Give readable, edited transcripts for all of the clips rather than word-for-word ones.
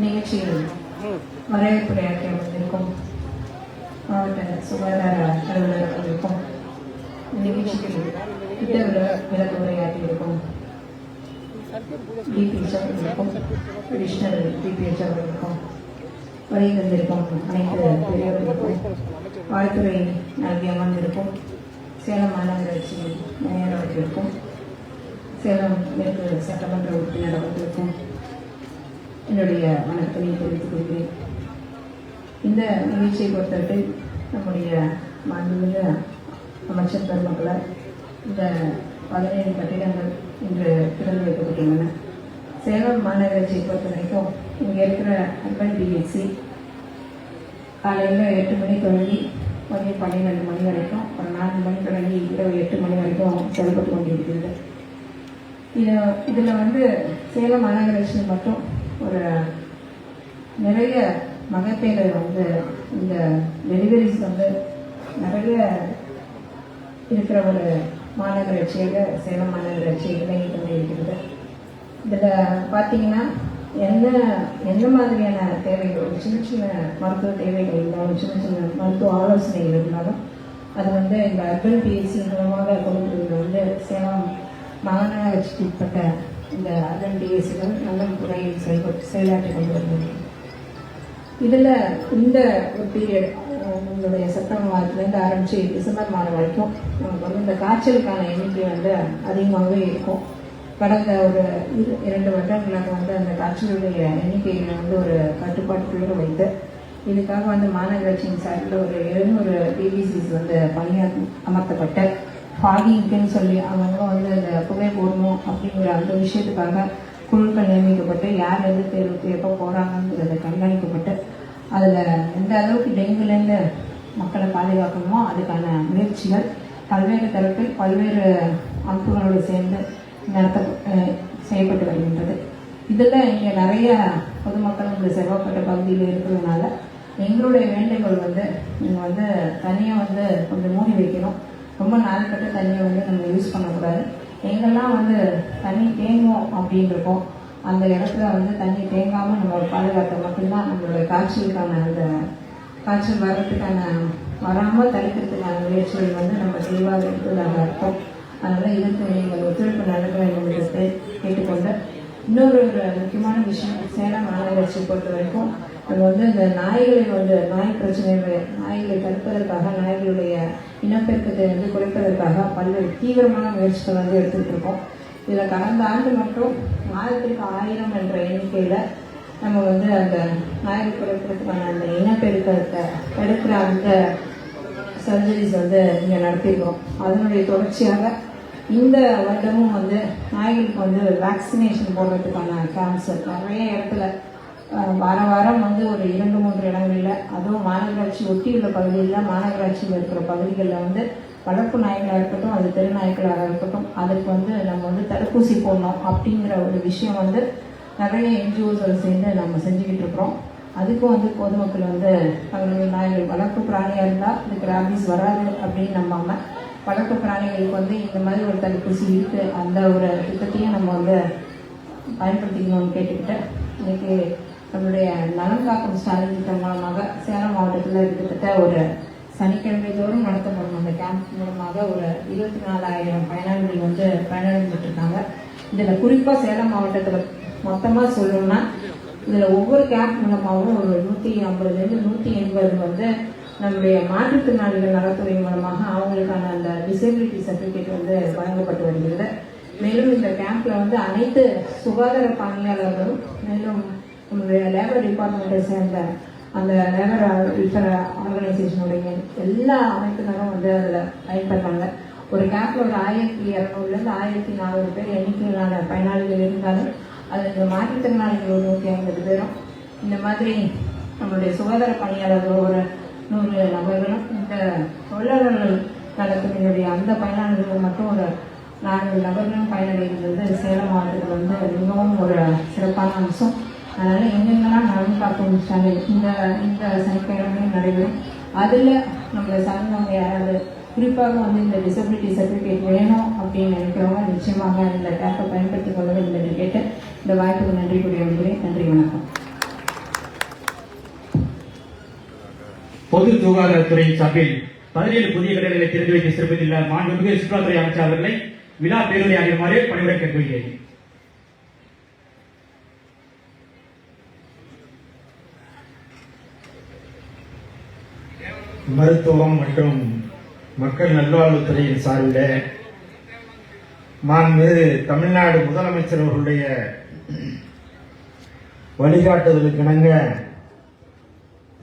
நிகழ்ச்சியில் வரவேற்புரையாற்றி வந்திருக்கும் மாவட்ட சுகாதார அலுவலர்களுக்கும் நிகழ்ச்சியில் விளக்க உரையாற்றியிருக்கும் டிபிஎச் அவர்களுக்கும் அடிஷனல் டிபிஎச் அவர்களுக்கும் வருகை வந்திருக்கும் அனைத்து பெரியவர்களுக்கும் வாழ்த்துறை நல்கி அமர்ந்திருக்கும் சேலம் மாநகராட்சி மேயர் அவர்களுக்கும் சேலம் மேற்கு சட்டமன்ற உறுப்பினர் அவர்களுக்கும் என்னுடைய வணக்கத்தை தெரிவித்துக் கொள்கிறேன். இந்த நிகழ்ச்சியை பொறுத்தவரை நம்முடைய மாண்புமிகு அமைச்சர் பெருமக்களால் இந்த 17 கட்டிடங்கள் இன்று திறந்து வைக்கப்பட்டுள்ளன. சேலம் மாநகராட்சியை பொறுத்த வரைக்கும் இங்கே இருக்கிற அர்பன் பிஎஸ்சி காலையில் 8 மணி தொடங்கி மதியம் 12 மணி வரைக்கும், ஒரு 4 மணி தொடங்கி இரவு 8 மணி வரைக்கும் செயல்பட்டு கொண்டிருக்கிறது. இதில் சேலம் மாநகராட்சி மட்டும் ஒரு நிறைய மகப்பேறு இந்த டெலிவரிஸ் நிறைய இருக்கிற ஒரு மாநகராட்சியாக சேலம் மாநகராட்சி விளங்கி கொண்டு இருக்கிறது. இதில் பார்த்தீங்கன்னா எந்த மாதிரியான தேவைகள், சின்ன சின்ன மருத்துவ தேவைகள் இருந்தாலும், சின்ன சின்ன மருத்துவ ஆலோசனைகள் இருந்தாலும் அது இந்த அர்பன் பிஎஸ்சி மூலமாக கொடுக்குறது சேலம் மாநகராட்சிக்கு உட்பட்ட இந்த அர்பன் பிஎஸ்சிகள் நல்ல முறையில் செயலாற்றி கொண்டு வருகிறது. இதில் இந்த ஒரு பீரியட் உங்களுடைய செப்டம்பர் மாதத்துலேருந்து ஆரம்பித்து டிசம்பர் மாதம் வரைக்கும் நமக்கு இந்த காய்ச்சலுக்கான எண்ணிக்கை அதிகமாகவே இருக்கும். கடந்த ஒரு 2 வருடங்களாக அந்த காய்ச்சலுடைய எண்ணிக்கையில் ஒரு கட்டுப்பாட்டுக்குள்ளே வைத்து இதுக்காக மாநகராட்சியின் சார்பில் ஒரு 700 டிபிசிஸ் அமர்த்தப்பட்ட ஃபாகிங்க்குன்னு சொல்லி அவங்க இந்த புகை போடணும் அப்படிங்கிற அந்த விஷயத்துக்காக குழுக்கள் நியமிக்கப்பட்டு யார் எந்த தேர்வுக்கு எப்போ போகிறாங்கன்னு கண்காணிக்கப்பட்டு அதில் எந்த அளவுக்கு டெங்குலேருந்து மக்களை பாதுகாக்கணுமோ அதுக்கான முயற்சிகள் பல்வேறு தரப்பில் பல்வேறு அமைப்புகளோடு சேர்ந்து செய்யப்பட்டு வருகின்றது. இதில் இங்கே நிறைய பொதுமக்கள் இந்த செல்வப்பட்ட பகுதியில் இருக்கிறதுனால எங்களுடைய வேண்டுகோள் நீங்கள் தண்ணியை கொஞ்சம் மூடி வைக்கணும். ரொம்ப நாள்பட்ட தண்ணியை நம்ம யூஸ் பண்ணக்கூடாது. எங்கெல்லாம் தண்ணி தேங்கும் அப்படின்றப்போம் அந்த இடத்துல தண்ணி தேங்காமல் நம்ம பாதுகாக்க மட்டும்தான் நம்மளுடைய காய்ச்சலுக்கான அந்த காய்ச்சல் வராமல் தடுக்கிறதுக்கான முயற்சிகள் நம்ம தெளிவாக எடுத்ததாக இருக்கும். அதனால் இதற்கு நீங்கள் ஒத்துழைப்பு நடக்க வேண்டும் என்று கேட்டுக்கொண்டு, இன்னொரு முக்கியமான விஷயம், சேலம் மாநகராட்சி பொறுத்த வரைக்கும் நம்ம இந்த நாய்களை நாய் பிரச்சனைகளை நாய்களை தடுப்பதற்காக, நாய்களுடைய இனப்பெருக்கத்தை குறைப்பதற்காக பல்வேறு தீவிரமான முயற்சிகள் எடுத்துகிட்டு இருக்கோம். இதில் கடந்த ஆண்டு மட்டும் மாதத்திற்கு 1000 என்ற எண்ணிக்கையில் நம்ம அந்த நாய்கள் குறைக்கிறதுக்கான அந்த இனப்பெருக்கத்தை தடுக்கிற அந்த சர்ஜரிஸ் இங்கே நடத்தியிருக்கோம். அதனுடைய தொடர்ச்சியாக இந்த வருடமும் நாய்களுக்கு வேக்சினேஷன் போடுறதுக்கான கேம்ப்ஸ் நிறைய இடத்துல வாரம் ஒரு 2-3 இடங்களில், அதுவும் மாநகராட்சி ஒட்டியுள்ள பகுதியில், மாநகராட்சியில் இருக்கிற பகுதிகளில் வளர்ப்பு நாய்களாக இருக்கட்டும், அது தெரு நாய்களாக இருக்கட்டும், அதுக்கு நம்ம தடுப்பூசி போடணும் அப்படிங்கிற ஒரு விஷயம் நிறைய என்ஜிஓஸ் சேர்ந்து நம்ம செஞ்சுக்கிட்டு இருக்கிறோம். அதுக்கும் பொதுமக்கள் தங்களுடைய நாய்கள் வளர்ப்பு பிராணியாக இருந்தால் இதுக்கு ராபிஸ் வராது அப்படின்னு நம்பாமல், வளர்ப்பு பிராணிகளுக்கு இந்த மாதிரி ஒரு தடுப்பூசி இருக்குது, அந்த ஒரு திட்டத்தையும் நம்ம பயன்படுத்திக்கணும்னு கேட்டுக்கிட்டு, இன்றைக்கி நம்மளுடைய நலன் காக்கும் ஸ்டாலின் திட்டம் மூலமாக சேலம் மாவட்டத்தில் கிட்டத்தட்ட ஒரு சனிக்கிழமை தோறும் நடத்தப்படும் அந்த கேம்ப் மூலமாக ஒரு 24,000 பயனாளிகள் பயனடைஞ்சிட்ருக்காங்க. இதில் குறிப்பாக சேலம் மாவட்டத்தில் மொத்தமாக சொல்லணும்னா இதில் ஒவ்வொரு கேம்ப் மூலமாகவும் ஒரு 150லேருந்து 180 நம்முடைய மாற்றுத்திறனாளிகள் நலத்துறை மூலமாக அவங்களுக்கான அந்த டிசபிலிட்டி சர்டிஃபிகேட் வழங்கப்பட்டு வருகிறது. மேலும் இந்த கேம்பில் அனைத்து சுகாதார பணியாளர்களும், மேலும் நம்மளுடைய லேபர் டிபார்ட்மெண்ட்டை சேர்ந்த அந்த லேபர் வெல்ஃபேர் ஆர்கனைசேஷனுடைய எல்லா அமைப்பினரும் அதில் பயன்படுறாங்க. ஒரு கேம்பில் ஒரு 1200லேருந்து 1400 பேர் எண்ணிக்கையிலான பயனாளிகள் இருந்தாலும் அது இந்த மாற்றுத்திறனாளிகள் ஒரு 150 பேரும், இந்த மாதிரி நம்மளுடைய சுகாதார பணியாளர்கள் ஒரு 100 நபர்களும், இந்த தொழிலாளர்கள் நலத்துறையினுடைய அந்த பயனாளர்கள் மட்டும் ஒரு 4 நபர்களும் பயனடைகிறது சேலம் மாவட்டத்தில் மிகவும் ஒரு சிறப்பான அம்சம். அதனால் எங்கெங்கெல்லாம் நலன் காக்கும் சேனல் இந்த சனிக்கிழமையும் நடைபெறும். அதில் நம்மளை சார்ந்தவங்க யாராவது குறிப்பாக இந்த டிசபிலிட்டி சர்டிஃபிகேட் வேணும் அப்படின்னு நினைக்கிறவங்க நிச்சயமாக இந்த டேப்பை பயன்படுத்திக் கொள்ள வேண்டும் என்று கேட்டு இந்த வாய்ப்புக்கு நன்றி கூறிய நன்றி. பொது சுகாதாரத்துறையின் சார்பில் 17 புதிய கடைகளை திறந்து வைத்து சிறப்பித்துள்ள மாண்புமிகு சுற்றுலாத்துறை அமைச்சர் அவர்களை விழா பேருரை ஆகியுமாறு பணிவுடன் கேட்டுக்கொள்கிறேன். மருத்துவம் மற்றும் மக்கள் நல்வாழ்வுத்துறையின் சார்பில் மாண்புமிகு தமிழ்நாடு முதலமைச்சர் அவர்களுடைய வழிகாட்டுதலுக்கு இணங்க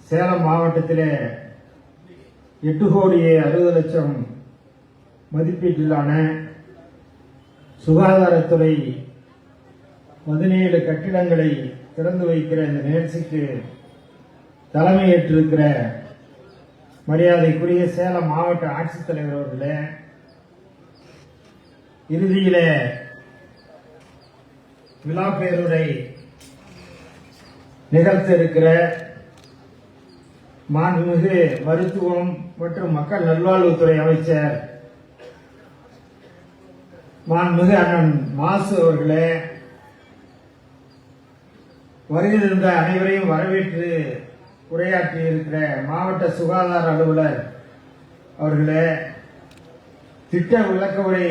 சேலம் மாவட்டத்தில் 8,60,00,000 மதிப்பீட்டிலான சுகாதாரத்துறை 17 கட்டிடங்களை திறந்து வைக்கிற இந்த நிகழ்ச்சிக்கு தலைமையேற்றிருக்கிற மரியாதைக்குரிய சேலம் மாவட்ட ஆட்சித்தலைவர் அவர்களே, இறுதியில விழா பேருரை நிகழ்த்த இருக்கிற மாண்புமிகு மருத்துவம் மற்றும் மக்கள் நல்வாழ்வுத்துறை அமைச்சர் மாண்புமிகு அண்ணன் மாசு அவர்களே, வருகை இருந்த அனைவரையும் வரவேற்று உரையாற்றி இருக்கிற மாவட்ட சுகாதார அலுவலர் அவர்களே, திட்ட விளக்க உரை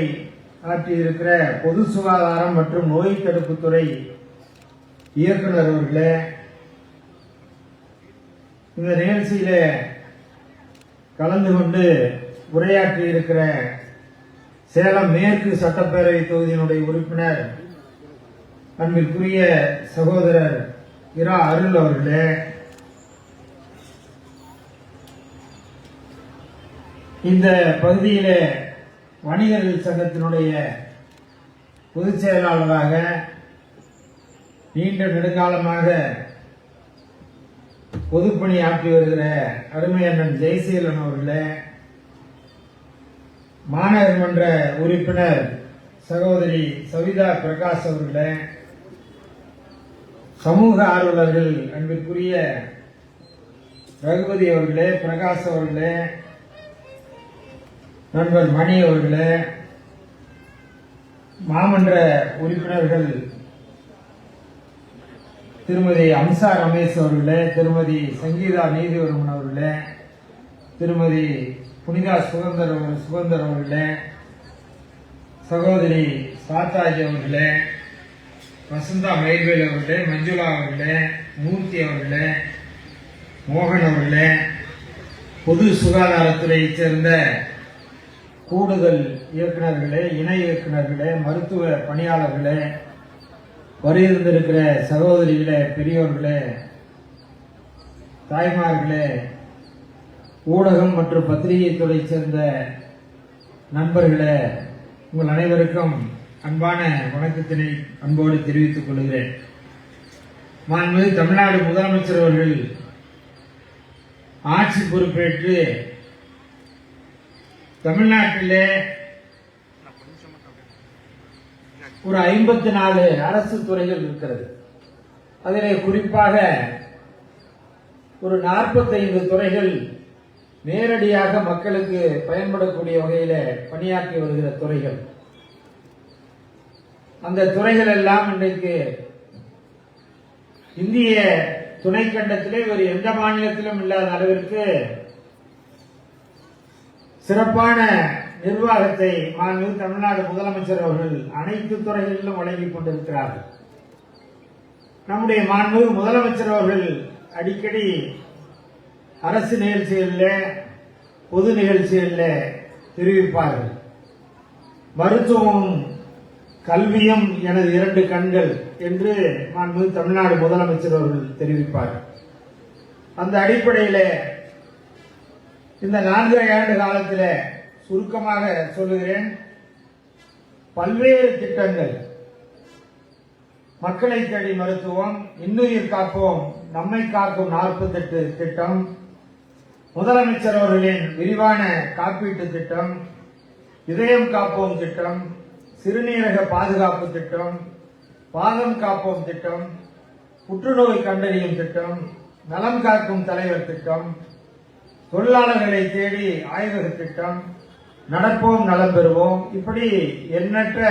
ஆற்றியிருக்கிற பொது சுகாதாரம் மற்றும் நோய் தடுப்புத்துறை இயக்குநர் அவர்களே, இந்த நிகழ்ச்சியில கலந்து கொண்டு உரையாற்றி இருக்கிற சேலம் மேற்கு சட்டப்பேரவை தொகுதியினுடைய உறுப்பினர் அன்பிற்குரிய சகோதரர் இரா அருள் அவர்களே, இந்த பகுதியில வணிகர்கள் சங்கத்தினுடைய பொதுச் செயலாளராக நீண்ட நெடுங்காலமாக பொதுப்பணி ஆற்றி வருகிற அருமை அண்ணன் ஜெயசீலன் அவர்களே, மாநகர் மன்ற உறுப்பினர் சகோதரி சவிதா பிரகாஷ் அவர்களே, சமூக ஆர்வலர்கள் அன்பிற்குரிய ரகுபதி அவர்களே, பிரகாஷ் அவர்களே, நண்பர் மணி அவர்களே, மாமன்ற உறுப்பினர்கள் திருமதி அம்சா ரமேஷ் அவர்களே, திருமதி சங்கீதா நீதிவர்மன் அவர்களே, திருமதி புனிதா சுகந்தர் அவர்களே, சகோதரி சாத்தாஜி அவர்களே, வசந்தா மயில்வேல் அவர்களே, மஞ்சுளா அவர்களே, மூர்த்தி அவர்களே, மோகன் அவர்களே, பொது சுகாதாரத்துறையைச் சேர்ந்த கூடுதல் இயக்குநர்களே, இணை இயக்குநர்களே, மருத்துவ பணியாளர்களே, வருகின்றிருக்கிற சகோதரிகளே, பெரியோர்களே, தாய்மார்களே, ஊடகம் மற்றும் பத்திரிகை துறை சேர்ந்த நண்பர்களே, உங்கள் அனைவருக்கும் அன்பான வணக்கத்தினை அன்போடு தெரிவித்துக் கொள்கிறேன். மாண்புமிகு தமிழ்நாடு முதலமைச்சர் அவர்கள் ஆட்சி பொறுப்பேற்று தமிழ்நாட்டிலே ஒரு 54 அரசு துறைகள் இருக்கிறது. அதிலே குறிப்பாக ஒரு 45 துறைகள் நேரடியாக மக்களுக்கு பயன்படக்கூடிய வகையில பணியாற்றி வருகிற துறைகள். அந்த துறைகள் எல்லாம் இன்றைக்கு இந்திய துணைக்கண்டத்திலே வேறு எந்த மாநிலத்திலும் இல்லாத அளவிற்கு சிறப்பான நிர்வாகத்தை மாண்புமிகு தமிழ்நாடு முதலமைச்சர் அவர்கள் அனைத்து துறைகளிலும் வழங்கிக் கொண்டிருக்கிறார்கள். நம்முடைய மாண்புமிகு முதலமைச்சர் அவர்கள் அடிக்கடி அரசு நிகழ்ச்சிகளில், பொது நிகழ்ச்சிகளில் தெரிவிப்பார்கள், மருத்துவமும் கல்வியும் எனது 2 கண்கள் என்று மாண்புமிகு தமிழ்நாடு முதலமைச்சர் அவர்கள் தெரிவிப்பார்கள். அந்த அடிப்படையில் இந்த 4 ஆண்டு காலத்தில் சுருக்கமாக சொல்லுகிறேன், பல்வேறு திட்டங்கள், மக்களை தேடி மருத்துவம், இன்னுயிர் காப்போம், நம்மை காக்கும் 48 திட்டம், முதலமைச்சர் அவர்களின் விரிவான காப்பீட்டு திட்டம், இதயம் காப்போம் திட்டம், சிறுநீரக பாதுகாப்பு திட்டம், பாதம் காப்போம் திட்டம், புற்றுநோய் கண்டறியும் திட்டம், நலம் காக்கும் தலைவர் திட்டம், தொழிலாளர்களை தேடி ஆய்வக திட்டம், நடப்போம் நலம் பெறுவோம், இப்படி எண்ணற்ற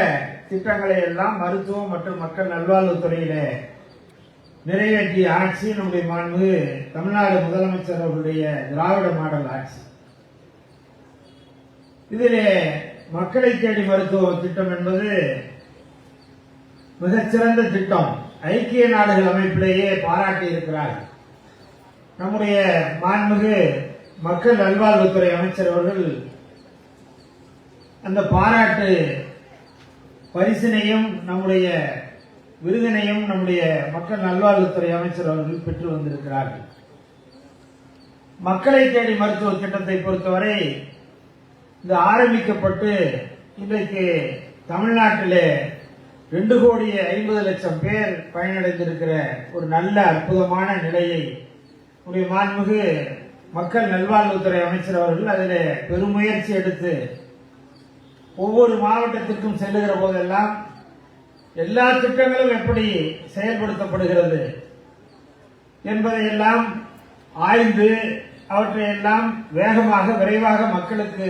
திட்டங்களை எல்லாம் மருத்துவம் மற்றும் மக்கள் நல்வாழ்வுத்துறையிலே நிறைவேற்றிய ஆட்சி நம்முடைய மாண்பு தமிழ்நாடு முதலமைச்சர் அவர்களுடைய திராவிட மாடல் ஆட்சி. இதிலே மக்களை தேடி மருத்துவ திட்டம் என்பது மிகச்சிறந்த திட்டம். ஐக்கிய நாடுகள் அமைப்பிலேயே பாராட்டி இருக்கிறார்கள். நம்முடைய மாண்புமிகு மக்கள் நல்வாழ்வுத்துறை அமைச்சர் அவர்கள் அந்த பாராட்டு பரிசினையும் நம்முடைய விருதினையும் நம்முடைய மக்கள் நல்வாழ்வுத்துறை அமைச்சர் அவர்கள் பெற்று வந்திருக்கிறார்கள். மக்களை தேடி மருத்துவ திட்டத்தை பொறுத்தவரை இது ஆரம்பிக்கப்பட்டு இன்றைக்கு தமிழ்நாட்டிலே 2,50,00,000 பேர் பயனடைந்திருக்கிற ஒரு நல்ல அற்புதமான நிலையை உடைய மாண்புமிகு மக்கள் நல்வாழ்வுத்துறை அமைச்சர் அவர்கள் அதில் பெருமுயற்சி எடுத்து ஒவ்வொரு மாவட்டத்திற்கும் செல்லுகிற போதெல்லாம் எல்லா திட்டங்களும் எப்படி செயல்படுத்தப்படுகிறது என்பதையெல்லாம் ஆய்ந்து அவற்றையெல்லாம் வேகமாக விரைவாக மக்களுக்கு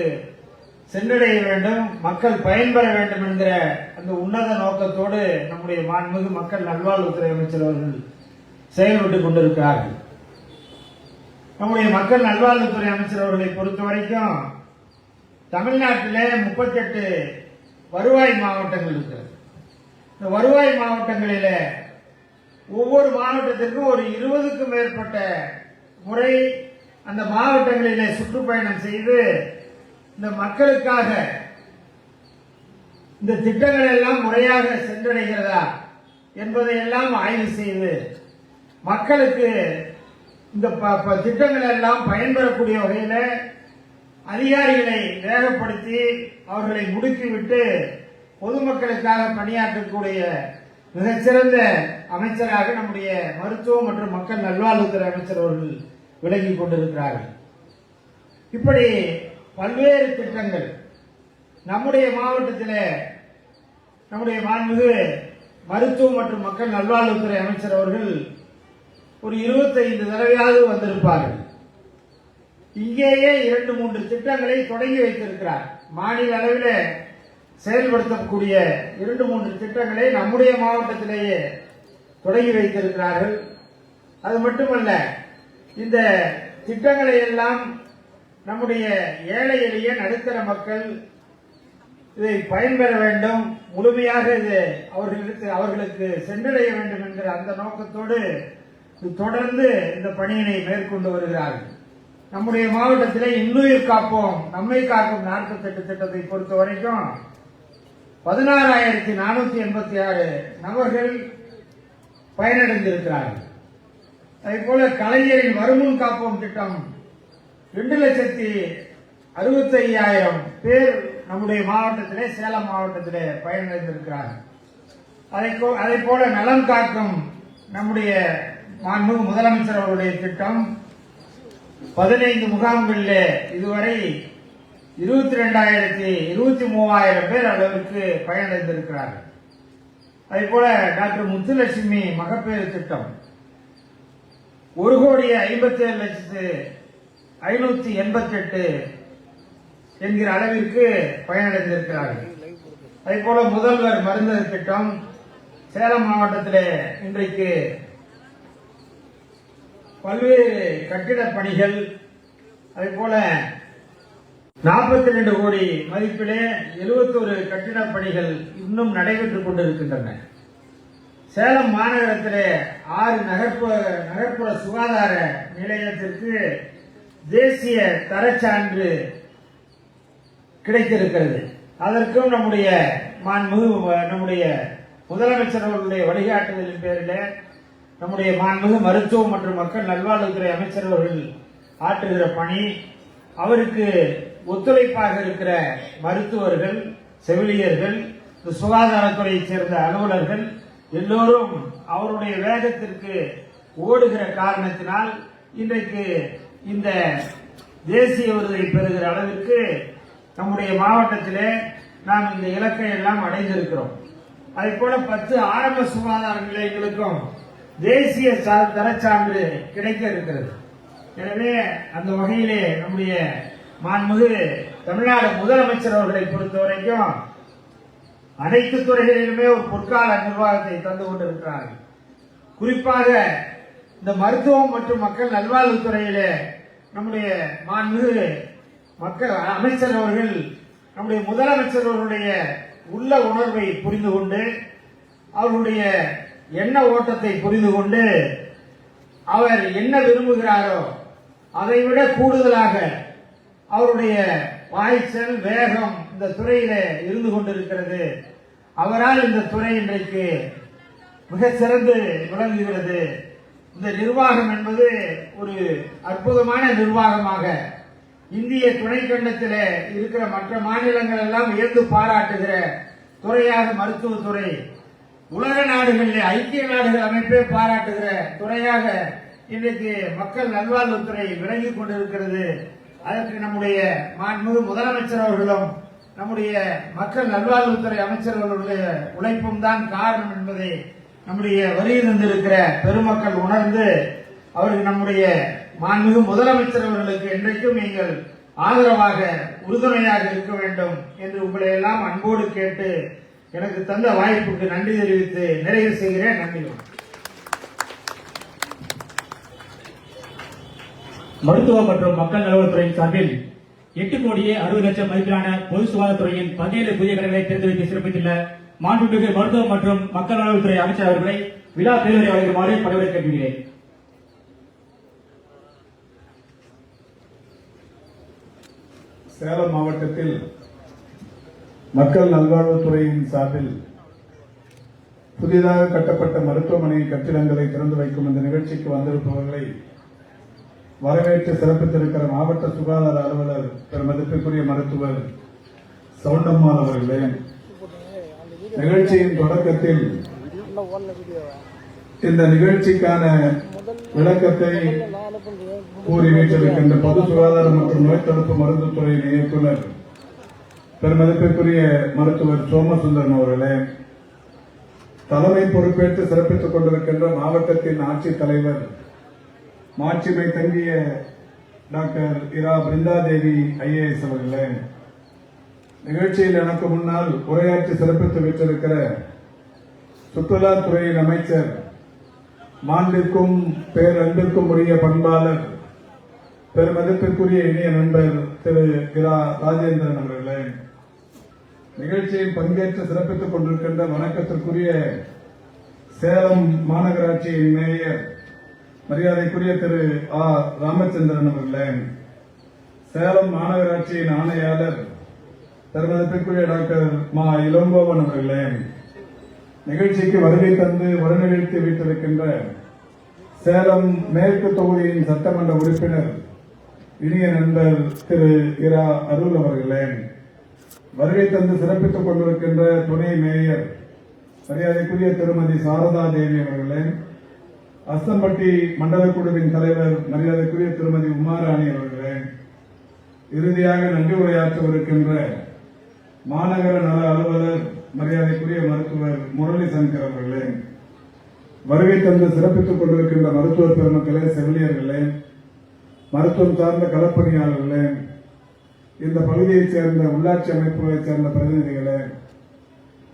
சென்றடைய வேண்டும், மக்கள் பயன்பெற வேண்டும் என்கிற அந்த உன்னத நோக்கத்தோடு நம்முடைய மாண்புமிகு மக்கள் நல்வாழ்வுத்துறை அமைச்சர் அவர்கள் செயல்பட்டுக் கொண்டிருக்கிறார்கள். நம்முடைய மக்கள் நல்வாழ்வுத்துறை அமைச்சர் அவர்களை பொறுத்த வரைக்கும் தமிழ்நாட்டிலே 38 வருவாய் மாவட்டங்கள் இருக்கிறது. இந்த வருவாய் மாவட்டங்களில ஒவ்வொரு மாவட்டத்திற்கும் ஒரு 20க்கும் மேற்பட்ட முறை அந்த மாவட்டங்களிலே சுற்றுப்பயணம் செய்து இந்த மக்களுக்காக இந்த திட்டங்கள் எல்லாம் முறையாக சென்றடைகிறதா என்பதையெல்லாம் ஆய்வு செய்து மக்களுக்கு இந்த திட்டங்கள் எல்லாம் பயன்பெறக்கூடிய வகையில் அதிகாரிகளை வேகப்படுத்தி அவர்களை முடுக்கிவிட்டு பொதுமக்களுக்காக பணியாற்றக்கூடிய மிகச்சிறந்த அமைச்சராக நம்முடைய மருத்துவ மற்றும் மக்கள் நல்வாழ்வுத்துறை அமைச்சர் அவர்கள் விளங்கிக் கொண்டிருக்கிறார்கள். இப்படி பல்வேறு திட்டங்கள் நம்முடைய மாவட்டத்தில் நம்முடைய மாண்புமிகு மருத்துவ மற்றும் மக்கள் நல்வாழ்வுத்துறை அமைச்சர் அவர்கள் ஒரு 25 தடவையாவது வந்திருப்பார்கள். இங்கேயே 2-3 திட்டங்களை தொடங்கி வைத்திருக்கிறார். மாநில அளவில் செயல்படுத்தக்கூடிய 2-3 திட்டங்களை நம்முடைய மாவட்டத்திலேயே தொடங்கி வைத்திருக்கிறார்கள். அது மட்டுமல்ல, இந்த திட்டங்களை எல்லாம் நம்முடைய ஏழை எளிய நடுத்தர மக்கள் இதை பயன்பெற வேண்டும், முழுமையாக இது அவர்களுக்கு சென்றடைய வேண்டும் என்கிற அந்த நோக்கத்தோடு தொடர்ந்து இந்த பணியினை மேற்கொண்டு வருகிறார்கள். நம்முடைய மாவட்டத்தில் இன்னுயிர் காப்போம் நம்மை காக்கும் 48 திட்டத்தை பொறுத்த வரைக்கும் 16,486 நபர்கள் பயனடைந்திருக்கிறார்கள். அதே போல கலைஞரின் வருமுன் காப்போம் திட்டம் 2,65,000 பேர் நம்முடைய மாவட்டத்திலே சேலம் மாவட்டத்திலே பயனடைந்திருக்கிறார்கள். அதே போல நலம் காக்கும் நம்முடைய மாண்புமிகு முதலமைச்சர் அவருடைய திட்டம் 15 முகாம்களில் இதுவரை 22,023 பேர் அளவிற்கு பயனடைந்திருக்கிறார்கள். அதே போல டாக்டர் முத்துலட்சுமி மகப்பேறு திட்டம் 1,57,588 என்கிற அளவிற்கு பயனடைந்திருக்கிறார்கள். அதே போல முதல்வர் மருந்தக திட்டம் சேலம் மாவட்டத்தில் இன்றைக்கு பல்வேறு கட்டிட பணிகள், அதே போல 42 கோடி மதிப்பிலே 71 கட்டிட பணிகள் இன்னும் நடைபெற்றுக் கொண்டிருக்கின்றன. சேலம் மாநகரத்திலே 6 நகர்ப்புற சுகாதார நிலையத்திற்கு தேசிய தரச்சான்று கிடைத்திருக்கிறது. அதற்கும் நம்முடைய முதலமைச்சர் அவர்களுடைய வழிகாட்டுதலின் பேரில் நம்முடைய மாண்புமிகு மருத்துவ மற்றும் மக்கள் நல்வாழ்வுத்துறை அமைச்சர் அவர்கள் ஆற்றுகிற பணி, அவருக்கு ஒத்துழைப்பாக இருக்கிற மருத்துவர்கள், செவிலியர்கள், சுகாதாரத்துறையைச் சேர்ந்த அலுவலர்கள் எல்லோரும் அவருடைய வேகத்திற்கு ஓடுகிற காரணத்தினால் இன்றைக்கு இந்த தேசிய விருதை பெறுகிற அளவிற்கு நம்முடைய மாவட்டத்திலே நாம் இந்த இலக்கை எல்லாம் அடைந்திருக்கிறோம். அதே போல 10 ஆரம்ப சுகாதார நிலையங்களுக்கும் தேசிய தரச்சான்று கிடைக்க இருக்கிறது. எனவே அந்த வகையிலே நம்முடைய மாண்புமிகு தமிழ்நாடு முதலமைச்சர் அவர்களை பொறுத்தவரைக்கும் அனைத்து துறைகளிலுமே ஒரு பொற்கால நிர்வாகத்தை தந்து கொண்டிருக்கிறார்கள். குறிப்பாக இந்த மருத்துவம் மற்றும் மக்கள் நல்வாழ்வுத்துறையிலே நம்முடைய மாண்புமிகு மக்கள் அமைச்சர் அவர்கள் நம்முடைய முதலமைச்சர் அவர்களுடைய உள்ள உணர்வை புரிந்து கொண்டு அவருடைய எண்ண ஓட்டத்தை புரிந்து கொண்டு அவர் என்ன விரும்புகிறாரோ அதைவிட கூடுதலாக அவருடைய பாய்ச்சல் வேகம் இந்த துறையில இருந்து கொண்டிருக்கிறது. அவரால் இந்த துறை இன்றைக்கு மிக சிறந்து விளங்குகிறது. இந்த நிர்வாகம் என்பது ஒரு அற்புதமான நிர்வாகமாக இந்திய துணைக்கண்டத்தில் இருக்கிற மற்ற மாநிலங்கள் எல்லாம் வியந்து பாராட்டுகிற துறையாக மருத்துவத்துறை, உலக நாடுகளில் ஐக்கிய நாடுகள் அமைப்பே பாராட்டுகிற துறையாக இன்றைக்கு மக்கள் நல்வாழ்வுத்துறை விளங்கிக் கொண்டிருக்கிறது. அதற்கு நம்முடைய மாண்புமிகு முதலமைச்சர் அவர்களும் நம்முடைய மக்கள் நல்வாழ்வுத்துறை அமைச்சர்களுடைய உழைப்பும் தான் காரணம் என்பதை நம்முடைய வருகை தந்திருக்கிற பெருமக்கள் உணர்ந்து அவருக்கு நம்முடைய மாண்புமிகு முதலமைச்சர் அவர்களுக்கு என்றைக்கும் நீங்கள் ஆதரவாக உறுதுணையாக இருக்க வேண்டும் என்று உங்களை எல்லாம் அன்போடு கேட்டு எனக்கு தந்த வாய்ப்புக்கு நன்றி தெரிவித்து நிறைவு செய்கிறேன். நன்றி. மருத்துவ மற்றும் மக்கள் நலவரத்துறையின் சார்பில் 8 கோடியே 60 லட்சம் மதிப்பிலான பொது சுகாதாரத்துறையின் 17 புதிய கடன்களை திறந்து வைத்து சிறப்பித்துள்ள மாண்புமிகு மருத்துவ மற்றும் மக்கள் நலவரத்துறை அமைச்சர் அவர்களை விழா பேருரை வழங்குமாறு பணிவுரை கேட்கிறேன். சேலம் மாவட்டத்தில் மக்கள் நல்வாழ்வுத்துறையின் சார்பில் புதிதாக கட்டப்பட்ட மருத்துவமனை கட்டிடங்களை திறந்து வைக்கும் இந்த நிகழ்ச்சிக்கு வந்திருப்பவர்களை வரவேற்று சிறப்பித்திருக்கிற மாவட்ட சுகாதார அலுவலர் பெருமதிப்பிற்குரிய மருத்துவர் சவுண்டம்மாள் அவர்களே, நிகழ்ச்சியின் தொடக்கத்தில் இந்த நிகழ்ச்சிக்கான விளக்கத்தை கூறி வைத்திருக்கின்ற பொது சுகாதாரம் மற்றும் நோய் தடுப்பு மருந்துத்துறையின் இயக்குநர் பெருமதிப்பிற்குரிய மருத்துவர் சோமசுந்தரன் அவர்களே, தலைமை பொறுப்பேற்று சிறப்பித்துக் கொண்டிருக்கின்ற மாவட்டத்தின் ஆட்சித்தலைவர் மாட்சிமை தங்கிய டாக்டர் இரா பிருந்தாதேவி ஐஏஎஸ் அவர்களே, நிகழ்ச்சியில் எனக்கு முன்னால் உரையாற்றி சிறப்பித்து வைத்திருக்கிற சுற்றுலாத்துறையின் அமைச்சர் மாண்பிற்கும் பேரன்பிற்கும் உரிய பண்பாளர் பெருமதிப்பிற்குரிய இனிய நண்பர் திரு இரா ராஜேந்திரன் அவர்களே, நிகழ்ச்சியில் பங்கேற்று சிறப்பித்துக் கொண்டிருக்கின்ற வணக்கத்திற்குரிய சேலம் மாநகராட்சியின் மேயர் மரியாதைக்குரிய திரு ஆ ராமச்சந்திரன் அவர்களே, சேலம் மாநகராட்சியின் ஆணையாளர் பெருமதிப்பிற்குரிய டாக்டர் மா இளங்கோவன் அவர்களே, நிகழ்ச்சிக்கு வருகை தந்து உடனிழ்த்தி வைத்திருக்கின்ற சேலம் மேற்கு தொகுதியின் சட்டமன்ற உறுப்பினர் இனிய நண்பர் திரு இரா அருள் அவர்களே, வருகை தந்து சிறப்பித்துக் கொண்டிருக்கின்ற துணை மேயர் மரியாதைக்குரிய திருமதி சாரதா தேவி அவர்களே, அஸ்தம்பட்டி மண்டல குழுவின் தலைவர் மரியாதைக்குரிய திருமதி உமாராணி அவர்களே, இறுதியாக நன்றி உரையாற்றவிருக்கின்ற மாநகர நல அலுவலர் மரியாதைக்குரிய மருத்துவர் முரளி சங்கர் அவர்களே, வருகை தந்து சிறப்பித்துக் கொண்டிருக்கின்ற மருத்துவர் பெருமக்களே, செவிலியர்களே, மருத்துவம் சார்ந்த களப்பணியாளர்களே, இந்த பகுதியைச் சேர்ந்த உள்ளாட்சி அமைப்புகளைச் சேர்ந்த பிரதிநிதிகளே,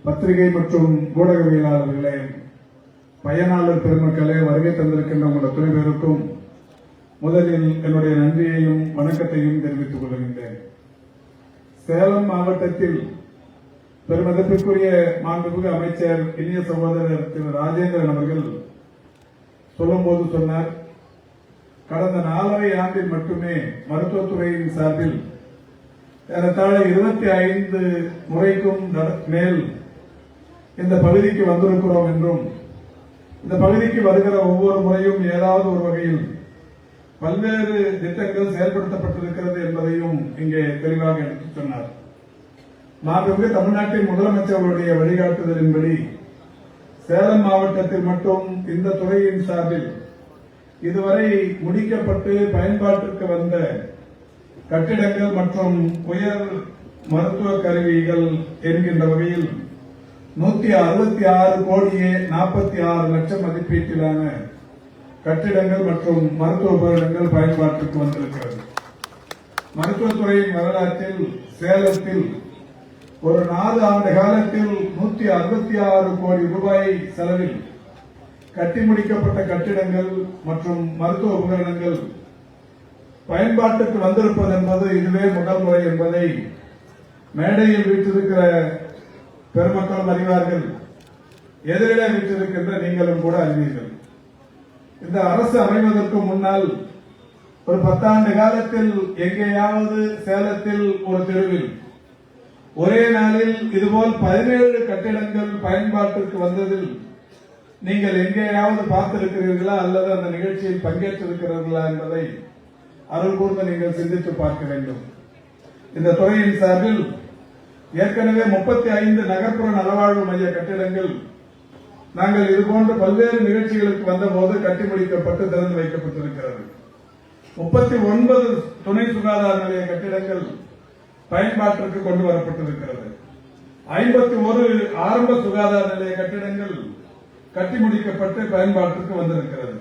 பத்திரிகை மற்றும் ஊடகவியலாளர்களே, பயனாளர் பெருமக்களே, வருகை தந்திருக்கின்ற உங்கள் அத்தனை பேருக்கும் முதலில் என்னுடைய நன்றியையும் வணக்கத்தையும் தெரிவித்துக் கொள்கின்றேன். சேலம் மாவட்டத்தில் பெருமதிப்பிற்குரிய மாண்புமிகு அமைச்சர் இனிய சகோதரர் திரு ராஜேந்திரன் அவர்கள் சொல்லும்போது சொன்னார், கடந்த 4.5 ஆண்டில் மட்டுமே மருத்துவத்துறையின் சார்பில் ஏறத்தாழ 25 முறைக்கும் மேல் இந்த பகுதிக்கு வந்திருக்கிறோம் என்றும், இந்த பகுதிக்கு வருகிற ஒவ்வொரு முறையும் ஏதாவது ஒரு வகையில் பல்வேறு திட்டங்கள் செயல்படுத்தப்பட்டிருக்கிறது என்பதையும் இங்கே தெளிவாக எடுத்துச் சொன்னார். மாண்புமிகு தமிழ்நாட்டின் முதலமைச்சர்களுடைய வழிகாட்டுதலின்படி சேலம் மாவட்டத்தில் மட்டும் இந்த துறையின் சார்பில் இதுவரை முடிக்கப்பட்டு பயன்பாட்டிற்கு வந்த கட்டிடங்கள் மற்றும் உயர் மருத்துவ கருவிகள் என்கின்ற வகையில் 166 கோடியே 46 லட்சம் மதிப்பீட்டிலான கட்டிடங்கள் மற்றும் மருத்துவ உபகரணங்கள் பயன்பாட்டிற்கு வந்திருக்கிறது. மருத்துவத்துறையின் வரலாற்றில் சேலத்தில் ஒரு 4 ஆண்டு காலத்தில் 166 கோடி ரூபாய் செலவில் கட்டி முடிக்கப்பட்ட கட்டிடங்கள் மற்றும் மருத்துவ உபகரணங்கள் பயன்பாட்டுக்கு வந்திருப்பது என்பது இதுவே முதல் முறை என்பதை மேடையில் வீற்றிருக்கிற பெருமக்களும் அறிவார்கள், எதிரிலே வீற்றிருக்கின்ற நீங்களும் கூட அறிவீர்கள். இந்த அரசு அமைவதற்கு முன்னால் ஒரு 10 ஆண்டு காலத்தில் எங்கேயாவது சேலத்தில் ஒரு தெருவில் ஒரே நாளில் இதுபோல் 17 கட்டிடங்கள் பயன்பாட்டிற்கு வந்ததில் நீங்கள் எங்கேயாவது பார்த்திருக்கிறீர்களா அல்லது அந்த நிகழ்ச்சியில் பங்கேற்றிருக்கிறீர்களா என்பதை அருள் கூர்ந்து நீங்கள் சிந்தித்து பார்க்க வேண்டும். இந்த துறையின் சார்பில் ஏற்கனவே 35 நகர்ப்புற நலவாழ்வு மைய கட்டிடங்கள் நாங்கள் இதுபோன்ற பல்வேறு நிகழ்ச்சிகளுக்கு வந்தபோது கட்டி முடிக்கப்பட்டு திறந்து வைக்கப்பட்டிருக்கிறது. 39 துணை சுகாதார நிலைய கட்டிடங்கள் பயன்பாட்டிற்கு கொண்டு வரப்பட்டிருக்கிறது. 51 ஆரம்ப சுகாதார நிலைய கட்டிடங்கள் கட்டி முடிக்கப்பட்டு பயன்பாட்டிற்கு வந்திருக்கிறது.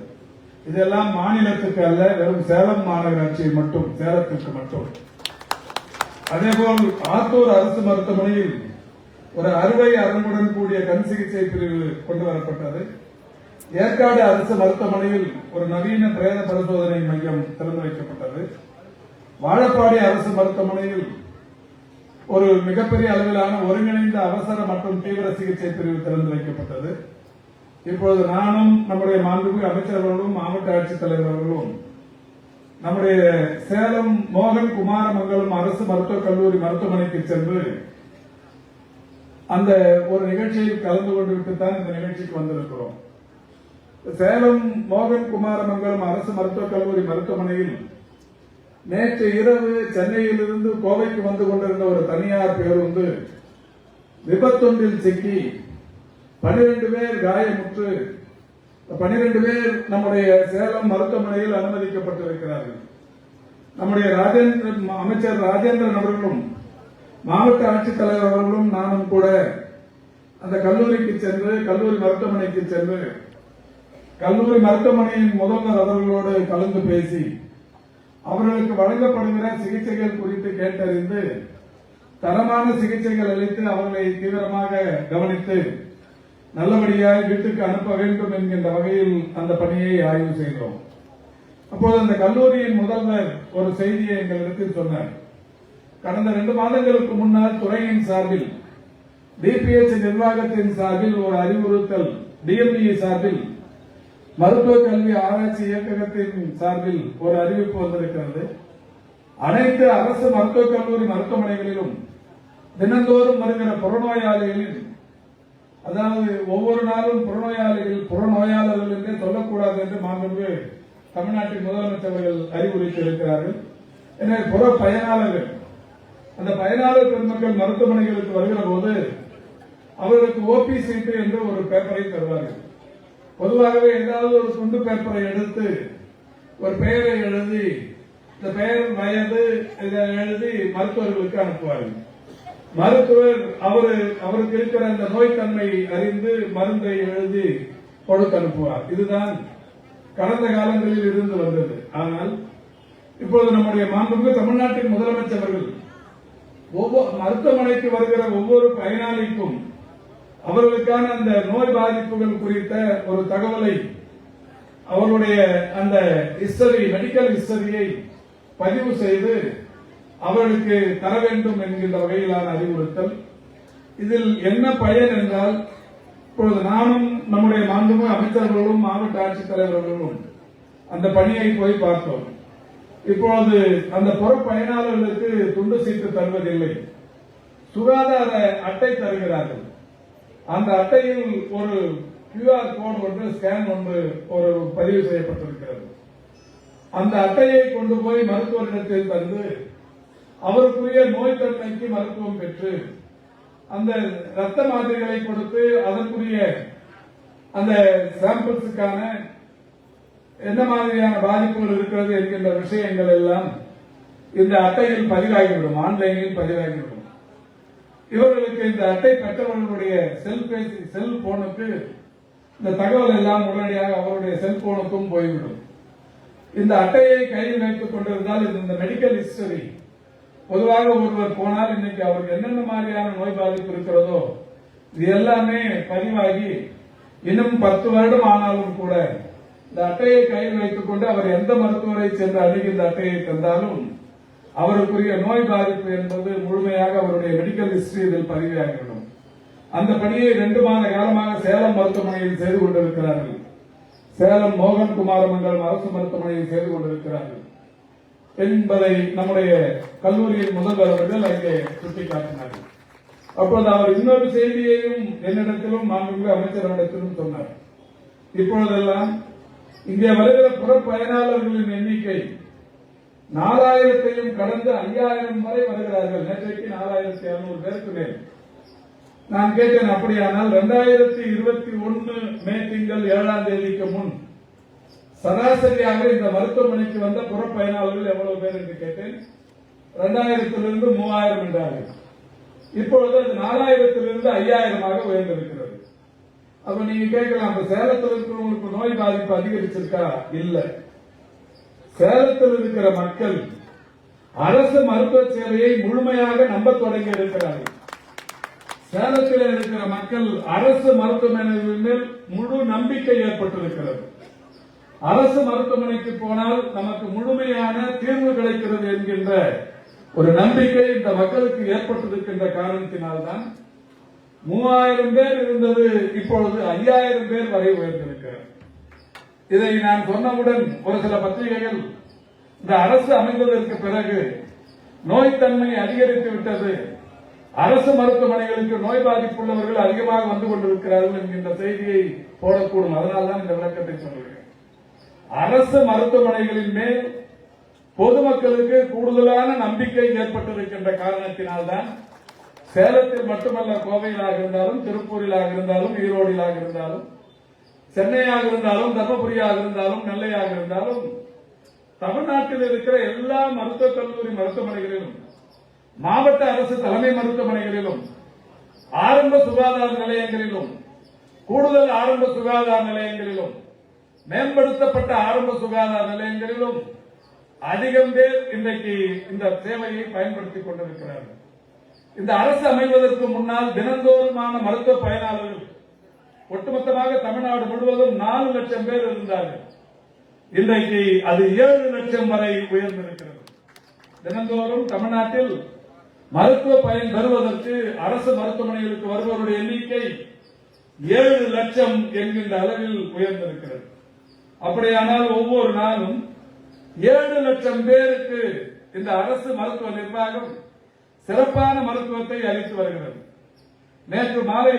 இதெல்லாம் மாநிலத்துக்கு அல்ல, வெறும் சேலம் மாநகராட்சியை மட்டும், சேலத்திற்கு மட்டும். அதேபோல் ஆத்தூர் அரசு மருத்துவமனையில் ஒரு அறுவை அரங்குடன் கூடிய கண் சிகிச்சை பிரிவு கொண்டு வரப்பட்டது. ஏற்காடு அரசு மருத்துவமனையில் ஒரு நவீன பிரேத பரிசோதனை மையம் திறந்து வைக்கப்பட்டது. வாழப்பாடி அரசு மருத்துவமனையில் ஒரு மிகப்பெரிய அளவிலான ஒருங்கிணைந்த அவசர மற்றும் தீவிர சிகிச்சை பிரிவு திறந்து வைக்கப்பட்டது. இப்பொழுது நானும் நம்முடைய மாண்புமிகு அமைச்சர்களும் மாவட்ட ஆட்சித்தலைவர் அவர்களும் நம்முடைய சேலம் மோகன் குமாரமங்கலம் அரசு மருத்துவக் கல்லூரி மருத்துவமனைக்கு சென்று அந்த ஒரு நிகழ்ச்சியில் கலந்து கொண்டு விட்டுத்தான் இந்த நிகழ்ச்சிக்கு வந்திருக்கிறோம். சேலம் மோகன் குமாரமங்கலம் அரசு மருத்துவக் கல்லூரி மருத்துவமனையில் நேற்று இரவு சென்னையிலிருந்து கோவைக்கு வந்து கொண்டிருந்த ஒரு தனியார் பேருந்து விபத்தொன்றில் சிக்கி 12 பேர் காயமுற்று 12 பேர் நம்முடைய சேலம் மருத்துவமனையில் அனுமதிக்கப்பட்டிருக்கிறார்கள். நம்முடைய அமைச்சர் ராஜேந்திரன் அவர்களும் மாவட்ட ஆட்சித்தலைவர் அவர்களும் நானும் கூட அந்த கல்லூரிக்கு சென்று கல்லூரி மருத்துவமனைக்கு சென்று கல்லூரி மருத்துவமனையின் முதல்வர் அவர்களோடு கலந்து பேசி அவர்களுக்கு வழங்கப்படுகிற சிகிச்சைகள் குறித்து கேட்டறிந்து தரமான சிகிச்சைகள் அளித்து அவர்களை தீவிரமாக கவனித்து நல்லபடியாக வீட்டுக்கு அனுப்ப வேண்டும் என்கின்ற வகையில் அந்த பணியை ஆய்வு செய்தோம். அப்போது அந்த கல்லூரியின் முதல்வர் ஒரு செய்தியை எங்களிடத்தில் சொன்னார். கடந்த 2 மாதங்களுக்கு முன்னால் துறையின் சார்பில் டிபிஎச் நிர்வாகத்தின் சார்பில் ஒரு அறிவுறுத்தல், டிஎம்இ சார்பில் மருத்துவ கல்வி ஆராய்ச்சி இயக்ககத்தின் சார்பில் ஒரு அறிவிப்பு வந்திருக்கிறது. அனைத்து அரசு மருத்துவக் கல்லூரி மருத்துவமனைகளிலும் தினந்தோறும் வருகிற புறநோயாளிகளில், அதாவது ஒவ்வொரு நாளும் புறநோயாளர்கள் என்றே சொல்லக்கூடாது என்று மாண்புமிகு தமிழ்நாட்டின் முதலமைச்சர்கள் அறிவுறுத்தியிருக்கிறார்கள். எனவே புற பயனாளர்கள், அந்த பயனாளர் பெருமக்கள் மருத்துவமனைகளுக்கு வருகிற போது அவர்களுக்கு ஓபி சீட்டு என்று ஒரு பேப்பரை தருவார்கள். பொதுவாகவே ஏதாவது ஒரு துண்டு பேப்பரை எடுத்து ஒரு பெயரை எழுதி, இந்த பெயர், வயது இதை எழுதி மருத்துவர்களுக்கு அனுப்புவார்கள். மருத்துவர் அவருக்கு இருக்கிற அந்த நோய்த்தன்மை அறிந்து மருந்தை எழுதி கொடுத்து அனுப்புவார். இதுதான் கடந்த காலங்களில் இருந்து வந்தது. ஆனால் இப்பொழுது நம்முடைய மாண்புமிகு தமிழ்நாட்டின் முதலமைச்சர்கள் ஒவ்வொரு மருத்துவமனைக்கு வருகிற ஒவ்வொரு பயனாளிக்கும் அவர்களுக்கான அந்த நோய் பாதிப்புகள் குறித்த ஒரு தகவலை, அவருடைய அந்த ஹிஸ்டரி, மெடிக்கல் ஹிஸ்டரியை பதிவு செய்து அவர்களுக்கு தர வேண்டும் என்கின்ற வகையிலான அறிவுறுத்தல். இதில் என்ன பயன் என்றால், இப்பொழுது நானும் நம்முடைய மாண்புமிகு அமைச்சர்களும் மாவட்ட ஆட்சித்தலைவர்களும் அந்த பணியை போய் பார்த்தோம். இப்பொழுது அந்த புற பயனாளர்களுக்கு துண்டு சீட்டு தருவதில்லை, சுகாதார அட்டை தருகிறார்கள். அந்த அட்டையில் ஒரு QR கோட் ஒன்று, ஸ்கேன் ஒன்று ஒரு பதிவு செய்யப்பட்டிருக்கிறது. அந்த அட்டையை கொண்டு போய் மருத்துவரிடத்தில் தந்து அவருக்குரிய நோய் தன்மைக்கு மருத்துவம் பெற்று அந்த ரத்த மாதிரிகளை கொடுத்து அதற்குரிய அந்த சாம்பிள்ஸுக்கான என்ன மாதிரியான பாதிப்புகள் இருக்கிறது என்கின்ற விஷயங்கள் எல்லாம் இந்த அட்டையில் பதிவாகிவிடும், ஆன்லைனில் பதிவாகிவிடும். இவர்களுக்கு இந்த அட்டை பெற்றவர்களுடைய செல்போனுக்கு இந்த தகவல் எல்லாம் உடனடியாக அவருடைய செல்போனுக்கும் போய்விடும். இந்த அட்டையை கையில் வைத்துக் கொண்டிருந்தால் இந்த மெடிக்கல் ஹிஸ்டரி, பொதுவாக ஒருவர் போனால் இன்னைக்கு அவருக்கு என்னென்ன மாதிரியான நோய் பாதிப்பு இருக்கிறதோ இது எல்லாமே பதிவாகி இன்னும் 10 வருடம் ஆனாலும் கூட இந்த அட்டையை கையில் வைத்துக் கொண்டு அவர் எந்த மருத்துவரை சென்று அணுகி இந்த அட்டையை தந்தாலும் அவருக்குரிய நோய் பாதிப்பு என்பது முழுமையாக அவருடைய மெடிக்கல் ஹிஸ்டரி இதில் பதிவாகிவிடும். அந்த பணியை 2 மாத காலமாக சேலம் மருத்துவமனையில் செய்து கொண்டிருக்கிறார்கள். சேலம் மோகன் குமாரமங்கலம் அரசு மருத்துவமனையில் செய்து கொண்டிருக்கிறார்கள் என்பதை நம்முடைய கல்லூரியின் முதல்வர் அவர்கள் அங்கே சுட்டிக்காட்டினார்கள். அப்போது அவர் இன்னொரு செய்தியையும் என்னிடத்திலும் மாண்புமிகு அமைச்சரிடத்திலும் சொன்னார். இப்பொழுதெல்லாம் இங்கே வருகிற புற பயனாளர்களின் எண்ணிக்கை 4000 கடந்து 5000 வரை வருகிறார்கள். நேற்றைக்கு 4600 பேருக்கு மேல். நான் கேட்டேன், அப்படியானால் 2021 மே திங்கள் 7ஆம் தேதிக்கு முன் சராசரியாக இந்த மருத்துவமனைக்கு வந்த புற பயனாளர்கள் எவ்வளவு பேர் என்று கேட்டேன். 2000 3000 என்றார்கள். இப்பொழுது அது 4000 5000 உயர்ந்திருக்கிறது. அப்ப நீங்க கேட்கலாம், அப்ப சேலத்தில் இருக்கிறவங்களுக்கு நோய் பாதிப்பு அதிகரிச்சிருக்கா? இல்ல. சேலத்தில் இருக்கிற மக்கள் அரசு மருத்துவ சேவையை முழுமையாக நம்ப தொடங்கி இருக்கிறார்கள். சேலத்தில் இருக்கிற மக்கள் அரசு மருத்துவமனைகளின் மேல் முழு நம்பிக்கை ஏற்பட்டிருக்கிறது. அரசு மருத்துவமனைக்கு போனால் நமக்கு முழுமையான தீர்வு கிடைக்கிறது என்கின்ற ஒரு நம்பிக்கை இந்த மக்களுக்கு ஏற்பட்டிருக்கின்ற காரணத்தினால்தான் 3000 பேர் இருந்தது இப்பொழுது 5000 பேர் வரை உயர்ந்திருக்கிறது. இதை நான் சொன்னவுடன் ஒரு சில பத்திரிகைகள் இந்த அரசு அமைந்ததற்கு பிறகு நோய்த்தன்மை அதிகரித்து விட்டது, அரசு மருத்துவமனைகளுக்கு நோய் பாதிப்புள்ளவர்கள் அதிகமாக வந்து கொண்டிருக்கிறார்கள் என்கின்ற செய்தியை போடக்கூடும். அதனால்தான் இந்த விளக்கத்தை சொல்கிறேன். அரசு மருத்துவமனைகளின் மேல் பொதுமக்களுக்கு கூடுதலான நம்பிக்கை ஏற்பட்டிருக்கின்ற காரணத்தினால்தான் சேலத்தில் மட்டுமல்ல, கோவையிலாக இருந்தாலும், திருப்பூரிலாக இருந்தாலும், ஈரோடிலாக இருந்தாலும், சென்னையாக இருந்தாலும், தர்மபுரியாக இருந்தாலும், நெல்லையாக இருந்தாலும், தமிழ்நாட்டில் இருக்கிற எல்லா மருத்துவக் கல்லூரி மருத்துவமனைகளிலும், மாவட்ட அரசு தலைமை மருத்துவமனைகளிலும், ஆரம்ப சுகாதார நிலையங்களிலும், கூடுதல் ஆரம்ப சுகாதார நிலையங்களிலும், மேம்படுத்தப்பட்ட ஆரம்ப சுகாதார நிலையங்களிலும் அதிகம் பேர் இன்றைக்கு இந்த சேவையை பயன்படுத்திக் கொண்டிருக்கிறார்கள். இந்த அரசு அமைவதற்கு முன்னால் தினந்தோறுமான மருத்துவ பயனாளர்கள் ஒட்டுமொத்தமாக தமிழ்நாடு முழுவதும் 4 லட்சம் பேர் இருந்தார்கள். இன்றைக்கு அது 7 லட்சம் வரை உயர்ந்திருக்கிறது. தினந்தோறும் தமிழ்நாட்டில் மருத்துவ பயன் பெறுவதற்கு அரசு மருத்துவமனைகளுக்கு வருபவருடைய எண்ணிக்கை 7 லட்சம் என்கின்ற அளவில் உயர்ந்திருக்கிறது. அப்படியானால் ஒவ்வொரு நாளும் 7 லட்சம் பேருக்கு இந்த அரசு மருத்துவ நிர்வாகம் சிறப்பான மருத்துவத்தை அளித்து வருகிறது. நேற்று மாலை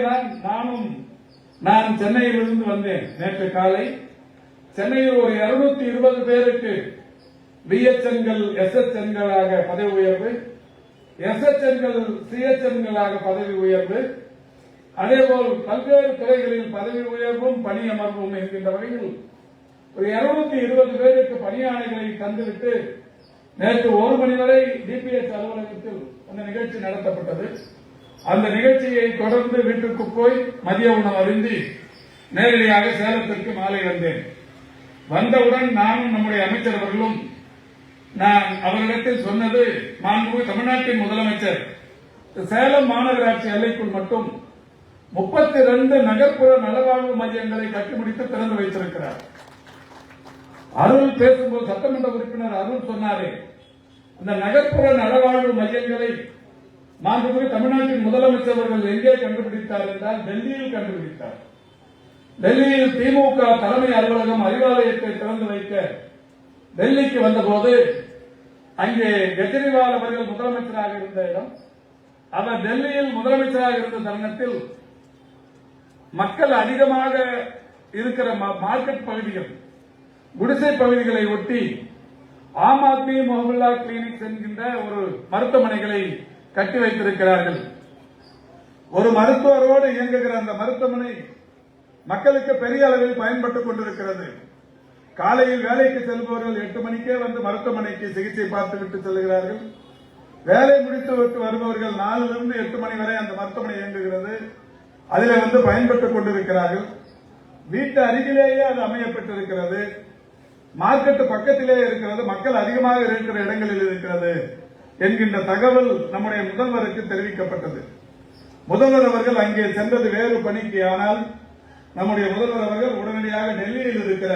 நான் சென்னையிலிருந்து வந்தேன். நேற்று காலை சென்னையில் ஒரு 220 பேருக்கு பிஎச்என்கள் எஸ்எச்என்களாக பதவி உயர்வு, எஸ்எச்என்கள் சிஎச்என்களாக பதவி உயர்வு, அதேபோல் பல்வேறு துறைகளில் பதவி உயர்வும் பணி அமர்வும் என்கின்ற வகையில் ஒரு 220 பேருக்கு பணியாணைகளை தந்துவிட்டு நேற்று 1 மணி வரை டிபிஎச் அலுவலகத்தில் அந்த நிகழ்ச்சி நடத்தப்பட்டது. அந்த நிகழ்ச்சியை தொடர்ந்து வீட்டுக்கு போய் மதிய உணவு அருந்தி நேரடியாக சேலத்திற்கு மாலை வந்தேன். வந்தவுடன் நானும் நம்முடைய அமைச்சர் அவர்களும் நான் அவரிடத்தில் சொன்னது, மாண்புமிகு தமிழ்நாட்டின் முதலமைச்சர் சேலம் மாநகராட்சி எல்லைக்குள் மட்டும் 32 நகர்ப்புற நலவாழ்வு மையங்களை கட்டிமுடித்து திறந்து வைத்திருக்கிறார். அருள் பேசும்போது சட்டமன்ற உறுப்பினர் அருள் சொன்னாரே, இந்த நகர்ப்புற நலவாழ்வு மையங்களை மாண்புமிகு தமிழ்நாட்டின் முதலமைச்சர் அவர்கள் எங்கே கண்டுபிடித்தார் என்றால் டெல்லியில் கண்டுபிடித்தார். டெல்லியில் திமுக தலைமை அலுவலகம் அறிவாலயத்தை திறந்து வைக்க டெல்லிக்கு வந்தபோது அங்கே கெஜ்ரிவால் அவர்கள் முதலமைச்சராக இருந்த இடம், அவர் டெல்லியில் முதலமைச்சராக இருந்த தருணத்தில் மக்கள் அதிகமாக இருக்கிற மார்க்கெட் பகுதிகள், குடிசை பகுதிகளை ஒட்டி ஆம் ஆத்மி மொஹல்லா கிளினிக் என்கின்ற ஒரு மருத்துவமனைகளை கட்டி வைத்திருக்கிறார்கள். ஒரு மருத்துவரோடு இயங்குகிற அந்த மருத்துவமனை மக்களுக்கு பெரிய அளவில் பயன்பட்டுக் கொண்டிருக்கிறது. காலையில் வேலைக்கு செல்பவர்கள் 8 மணிக்கே வந்து மருத்துவமனைக்கு சிகிச்சை பார்த்துவிட்டு செல்கிறார்கள். வேலை முடித்துவிட்டு வருபவர்கள் 4 to 8 மணி வரை அந்த மருத்துவமனை இயங்குகிறது. அதில் வந்து பயன்பட்டுக் கொண்டிருக்கிறார்கள். வீட்டு அருகிலேயே அது அமையப்பட்டிருக்கிறது. மார்க்கெட் பக்கத்திலே இருக்கிறது. மக்கள் அதிகமாக இருக்கிற இடங்களில் இருக்கிறது என்கின்ற தகவல் நம்முடைய முதல்வருக்கு தெரிவிக்கப்பட்டது. முதல்வர் அவர்கள் அங்கே சென்றது வேறு பணிக்கு. ஆனால் நம்முடைய முதல்வர் அவர்கள் உடனடியாக டெல்லியில் இருக்கிற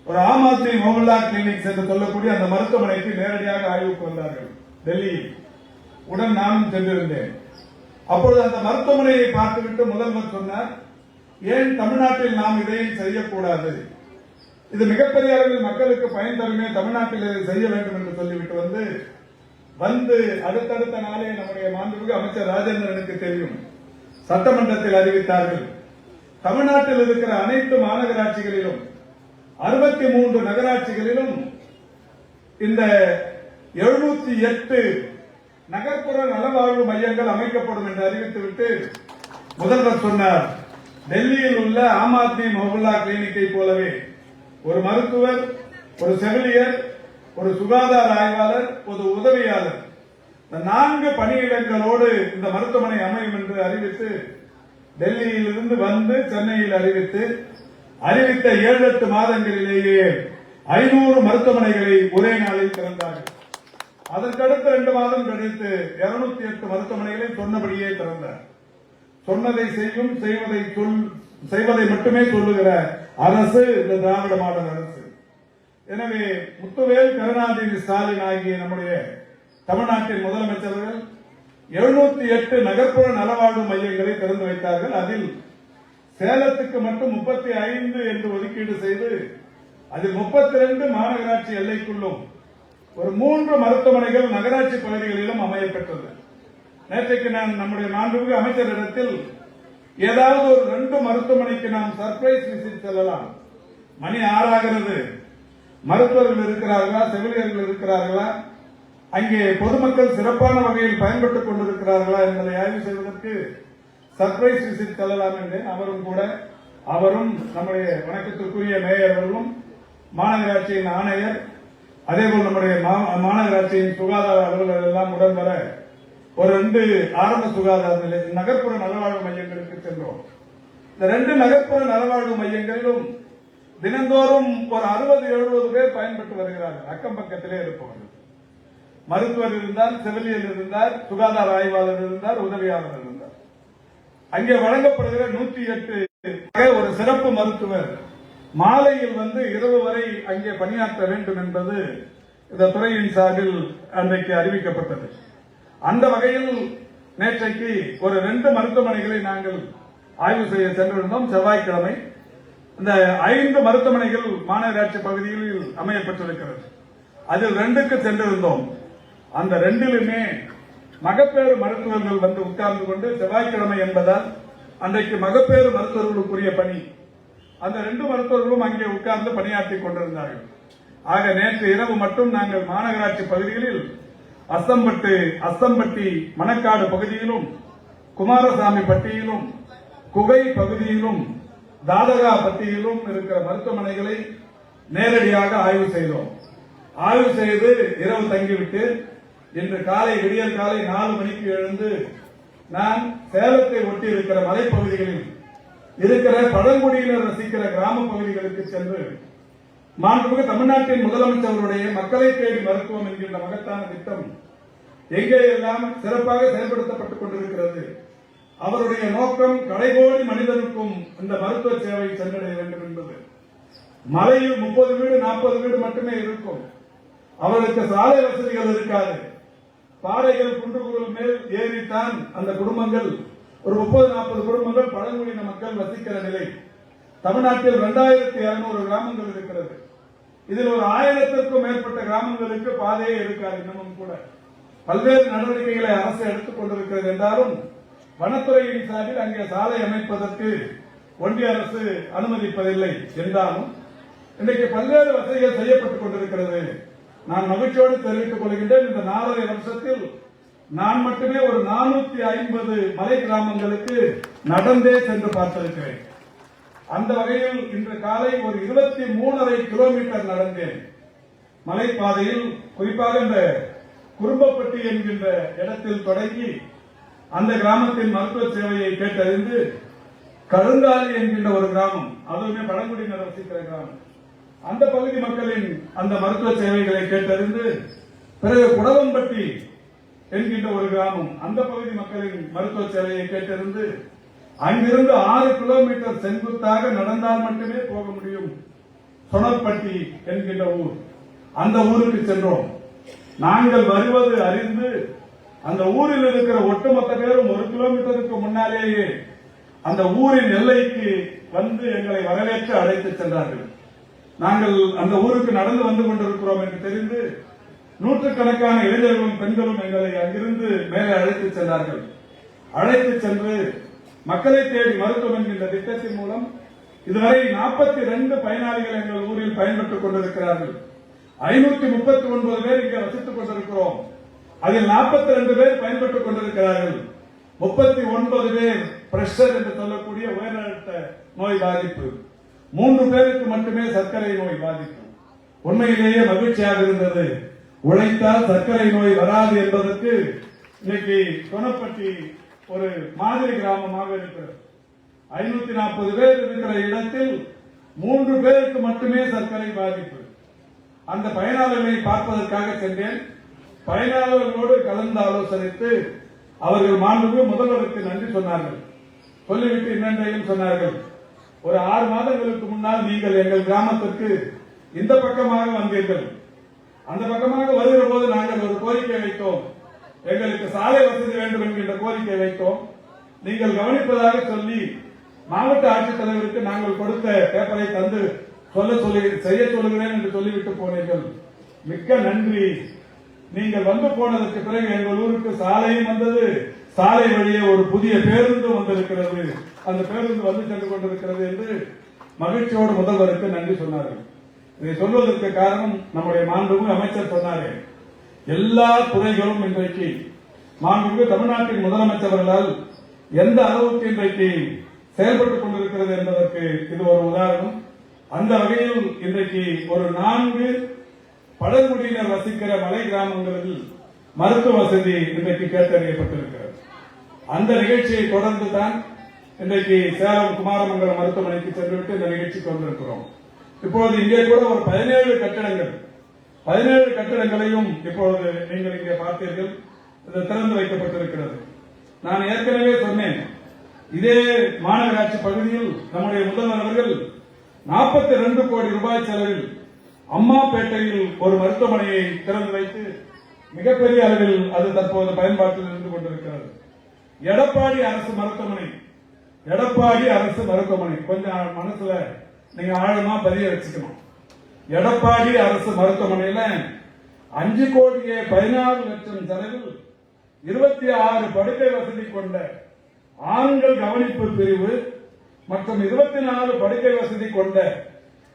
ஒரு ஆம் ஆத்மி மொஹல்லா கிளினிக் என்று சொல்லக்கூடிய அந்த மருத்துவமனைக்கு நேரடியாக ஆய்வுக்கு வந்தார்கள் டெல்லியில். உடன் நானும் சென்றிருந்தேன். அப்பொழுது அந்த மருத்துவமனையை பார்த்துவிட்டு முதல்வர் சொன்னார், ஏன் தமிழ்நாட்டில் நாம் இதையும் செய்யக்கூடாது, இது மிகப்பெரிய அளவில் மக்களுக்கு பயன் தருமே, தமிழ்நாட்டில் இதை செய்ய வேண்டும் என்று சொல்லிவிட்டு வந்து அடுத்தடுத்த நாளே நம்முடைய மாண்புமிகு அமைச்சர் ராஜேந்திரனுக்கு தெரியும், சட்டமன்றத்தில் அறிவித்தார்கள். தமிழ்நாட்டில் இருக்கிற அனைத்து மாநகராட்சிகளிலும் 63 நகராட்சிகளிலும் இந்த 708 நகர்ப்புற நலவாழ்வு மையங்கள் அமைக்கப்படும் என்று அறிவித்துவிட்டு முதல்வர் சொன்னார், டெல்லியில் உள்ள ஆம் ஆத்மி மொஹல்லா கிளினிக்கை போலவே ஒரு மருத்துவர், ஒரு செவிலியர், ஒரு சுகாதார ஆய்வாளர், ஒரு உதவியாளர், இந்த 4 பணியிடங்களோடு இந்த மருத்துவமனை அமையும் என்று அறிவித்து டெல்லியில் இருந்து வந்து சென்னையில் அறிவித்த 7-8 மாதங்களிலேயே 500 மருத்துவமனைகளை ஒரே நாளில் திறந்தார்கள். அதற்கடுத்த 2 மாதம் கழித்து 208 மருத்துவமனைகளை சொன்னபடியே திறந்தார். சொன்னதை செய்யும், செய்வதை மட்டுமே சொல்லுகிற அரசு இந்த திராவிட மாடல் அரசு. எனவே முத்துவேல் கருணாநிதி ஸ்டாலின் ஆகிய நம்முடைய தமிழ்நாட்டின் முதலமைச்சர்கள் 708 நகர்ப்புற நலவாழ்வு மையங்களை திறந்து வைத்தார்கள். அதில் சேலத்துக்கு மட்டும் 35 என்று ஒதுக்கீடு செய்து அதில் 32 மாநகராட்சி எல்லைக்குள்ளும் ஒரு 3 மருத்துவமனைகள் நகராட்சி பகுதிகளிலும் அமையப்பெற்றது. நேற்றைக்கு நான் நம்முடைய மாண்புமிகு அமைச்சரிடத்தில் ஏதாவது ஒரு 2 மருத்துவமனைக்கு நாம் சர்ப்ரைஸ் விசிட் செல்லலாம், மணி 6 ஆகிறது, மருத்துவர்கள் இருக்கிறார்களா, செவிலியர்கள் இருக்கிறார்களா, அங்கே பொதுமக்கள் சிறப்பான வகையில் பயன்பட்டுக் கொண்டிருக்கிறார்களா என்பதை ஆய்வு செய்வதற்கு சர்ப்ரைஸ் விசிட் செல்லலாம் என்றேன். அவரும் நம்முடைய வணக்கத்திற்குரிய மேயர் அவர்களும், மாநகராட்சியின் ஆணையர், அதேபோல் நம்முடைய மாநகராட்சியின் சுகாதார அலுவலர்கள் எல்லாம் உடன் வர ஒரு 2 ஆரம்ப சுகாதார நிலைய நகர்ப்புற நலவாழ்வு மையங்களுக்கு சென்றோம். இந்த 2 நகர்ப்புற நலவாழ்வு மையங்களிலும் தினந்தோறும் ஒரு 60-70 பேர் பயன்பட்டு வருகிறார்கள். அக்கம் பக்கத்திலே இருப்பவர்கள், மருத்துவர் இருந்தார், செவிலியர் இருந்தார், சுகாதார ஆய்வாளர் இருந்தார், உதவியாளர் இருந்தார். அங்கே வழங்கப்படுகிற 108 ஒரு சிறப்பு மருத்துவர் மாலையில் இரவு வரை அங்கே பணியாற்ற வேண்டும் என்பது இந்த துறையின் சார்பில் அன்றைக்கு அறிவிக்கப்பட்டது. அந்த வகையில் நேற்றைக்கு ஒரு 2 மருத்துவமனைகளை நாங்கள் ஆய்வு செய்ய சென்றிருந்தோம். செவ்வாய்க்கிழமை இந்த 5 மருத்துவமனைகள் மாநகராட்சி பகுதிகளில் அமையப்பட்டிருக்கிறது. அதில் 2க்கு சென்றிருந்தோம். அந்த 2லுமே மகப்பேறு மருத்துவர்கள் உட்கார்ந்து கொண்டு, செவ்வாய்க்கிழமை என்பதால் அன்றைக்கு மகப்பேறு மருத்துவர்களுக்குரிய பணி, அந்த 2 மருத்துவர்களும் அங்கே உட்கார்ந்து பணியாற்றிக் கொண்டிருந்தார்கள். ஆக நேற்று இரவு மட்டும் நாங்கள் மாநகராட்சி பகுதிகளில் அஸ்தம்பட்டி மணக்காடு பகுதியிலும், குமாரசாமி பட்டியிலும், குகை பகுதியிலும், தாதகா பட்டியிலும் இருக்கிற மருத்துவமனைகளை நேரடியாக ஆய்வு செய்தோம். ஆய்வு செய்து இரவு தங்கிவிட்டு இன்று விடியல் காலை 4 மணிக்கு எழுந்து நான் சேலத்தை ஒட்டி இருக்கிற மலைப்பகுதிகளில் இருக்கிற பழங்குடியினர் வசிக்கிற கிராம பகுதிகளுக்கு சென்று மாண்புமிகு தமிழ்நாட்டின் முதலமைச்சருடைய மக்களை தேடி மருத்துவம் என்கின்ற மகத்தான திட்டம் எங்கே எல்லாம் சிறப்பாக செயல்படுத்தப்பட்டுக் கொண்டிருக்கிறது, அவருடைய நோக்கம் கடைகோடி மனிதனுக்கும் இந்த மருத்துவ சேவை சென்றடைய வேண்டும் என்பது. மலையில் 30 வீடு 40 வீடு மட்டுமே இருக்கும், அவர்களுக்கு சாலை வசதிகள் இருக்காது. பாறைகள் குன்றுகள் மேல் ஏறித்தான் அந்த குடும்பங்கள், ஒரு 30-40 குடும்பங்கள் பழங்குடியின மக்கள் வசிக்கிற நிலை. தமிழ்நாட்டில் 2200 கிராமங்கள் இருக்கிறது. இதில் ஒரு 1000த்திற்கும் மேற்பட்ட கிராமங்களுக்கு பாதையே இருக்காது. இன்னமும் கூட பல்வேறு நடவடிக்கைகளை அரசு எடுத்துக் கொண்டிருக்கிறது என்றாலும் வனத்துறையின் சார்பில் அங்கே சாலை அமைப்பதற்கு ஒன்றிய அரசு அனுமதிப்பதில்லை என்றாலும் இன்றைக்கு பல்வேறு வசதிகள் செய்யப்பட்டுக் கொண்டிருக்கிறது. நான் மகிழ்ச்சியோடு தெரிவித்துக் கொள்கின்றேன், இந்த 4.5 வருஷத்தில் நான் மட்டுமே ஒரு 450 மலை கிராமங்களுக்கு நடந்தே சென்று பார்த்திருக்கிறேன். அந்த வகையில் இன்று காலை ஒரு 23.5 கிலோமீட்டர் நடந்தேன் மலைப்பாதையில். குறிப்பாக இந்த குறும்பப்பட்டி என்கின்ற இடத்தில் தொடங்கி அந்த கிராமத்தின் மருத்துவ சேவையை கேட்டறிந்து, கருங்காலி என்கின்ற ஒரு கிராமம், அதுவுமே பழங்குடியினர் வசிக்கிற கிராமம், அந்த பகுதி மக்களின் அந்த மருத்துவ சேவைகளை கேட்டறிந்து, பிறகு குடவம்பட்டி என்கின்ற ஒரு கிராமம், அந்த பகுதி மக்களின் மருத்துவ சேவையை கேட்டறிந்து, அங்கிருந்து 6 கிலோமீட்டர் செங்குத்தாக நடந்தால் மட்டுமே போக முடியும். சொனப்பட்டி என்கின்ற ஊர், அந்த ஊருக்கு சென்றோம். நாங்கள் வருவது அறிந்து அந்த ஊரில் இருக்கிற ஒட்டுமொத்த பேரும் 1 கிலோமீட்டருக்கு முன்னாலேயே அந்த ஊரின் எல்லைக்கு வந்து எங்களை வரவேற்று அழைத்து சென்றார்கள். நாங்கள் அந்த ஊருக்கு நடந்து வந்து கொண்டிருக்கிறோம் என்று தெரிந்து நூற்றுக்கணக்கான இளைஞர்களும் பெண்களும் எங்களை அங்கிருந்து மேலே அழைத்து சென்றார்கள். அழைத்து சென்று மக்களை தேடி மருத்துவம் என்கின்ற திட்டத்தின் மூலம் இதுவரை 42 பயனாளிகள் எங்கள் ஊரில் பயன்பெற்றுக் கொண்டிருக்கிறார்கள். 539 பேர் இங்கே வசித்துக் கொண்டிருக்கிறோம். அதில் 42 பேர் பயன்பெற்றுக் கொண்டிருக்கிறார்கள். 39 பேர் பிரஷர் என்று சொல்லக்கூடிய உயர் அழுத்த நோய் பாதிப்பு, 3 பேருக்கு மட்டுமே சர்க்கரை நோய் பாதிப்பு. உண்மையிலேயே மகிழ்ச்சியாக இருந்தது. உழைத்தால் சர்க்கரை நோய் வராது என்பதற்கு இன்னைக்கு சொனப்பட்டி ஒரு மாதிரி கிராமமாக இருக்கிறது. 540 பேர் இருக்கிற இடத்தில் 3 பேருக்கு மட்டுமே சர்க்கரை பாதிப்பு. அந்த பயனாளர்களை பார்ப்பதற்காக சென்றேன். பயனாளர்களோடு கலந்து ஆலோசனைத்து அவர்கள் மாண்புமிகு முதல்வருக்கு நன்றி சொன்னார்கள். சொல்லிவிட்டு இன்னொன்றையும் சொன்னார்கள். ஒரு 6 மாதங்களுக்கு முன்னால் நீங்கள் எங்கள் கிராமத்திற்கு இந்த பக்கமாக வந்தீர்கள். அந்த பக்கமாக வருகிற போது நாங்கள் ஒரு கோரிக்கை வைத்தோம். எங்களுக்கு சாலை வசதி வேண்டும் என்கின்ற கோரிக்கை வைத்தோம். நீங்கள் கவனிப்பதாக சொல்லி மாவட்ட ஆட்சித்தலைவருக்கு நாங்கள் கொடுத்த பேப்பரை தந்து செய்ய சொல்லுகிறேன் என்று சொல்லிவிட்டு போனீர்கள். மிக்க நன்றி. நீங்கள் வந்து போனதற்கு பிறகு எங்கள் ஊருக்கு சாலையும் வந்தது, சாலை வழியே ஒரு புதிய பேருந்து வந்திருக்கிறது, அந்த பேருந்து வந்து சென்று கொண்டிருக்கிறது என்று மகிழ்ச்சியோடு முதல்வருக்கு நன்றி சொன்னார்கள். இதை சொல்வதற்கு காரணம் நம்முடைய மாண்புமிகு அமைச்சர் சொன்னார்கள். எல்லா துறைகளும் இன்றைக்கு மாண்புமிகு தமிழ்நாட்டின் முதலமைச்சர்களால் எந்த அளவுக்கு இன்றைக்கு செயல்பட்டுக் கொண்டிருக்கிறது என்பதற்கு இது ஒரு உதாரணம். அந்த வகையில் இன்றைக்கு ஒரு 4 பழங்குடியினர் வசிக்கிற மலை கிராமங்களில் மருத்துவ வசதி இன்றைக்கு கேட்டறியப்பட்டிருக்கிறது. அந்த நிகழ்ச்சியை தொடர்ந்து தான் இன்றைக்கு சேலம் குமாரமங்கலம் மருத்துவமனைக்கு சென்றுவிட்டு இந்த நிகழ்ச்சிக்கு வந்திருக்கிறோம். இப்போது இங்கே கூட ஒரு 17 கட்டடங்களையும் இப்போது நீங்கள் இங்கே பார்த்தீர்கள், திறந்து வைக்கப்பட்டிருக்கிறது. நான் ஏற்கனவே சொன்னேன், இதே மாநகராட்சி பகுதியில் நம்முடைய முதல்வர் அவர்கள் 42 கோடி ரூபாய் செலவில் அம்மாப்பேட்டையில் ஒரு மருத்துவமனையை திறந்து வைத்து மிகப்பெரிய அளவில் அது தற்போது பயன்பாட்டில் இருந்து கொண்டிருக்கிறது. எடப்பாடி அரசு மருத்துவமனை கொஞ்சம் மனசுல நீங்க ஆழமா பதிய வச்சுக்கணும். எடப்பாடி அரசு மருத்துவமனையில 5 கோடியே 16 லட்சம் செலவில் 26 படுக்கை வசதி கொண்ட ஆண்கள் கவனிப்பு பிரிவு மற்றும் 24 படுக்கை வசதி கொண்ட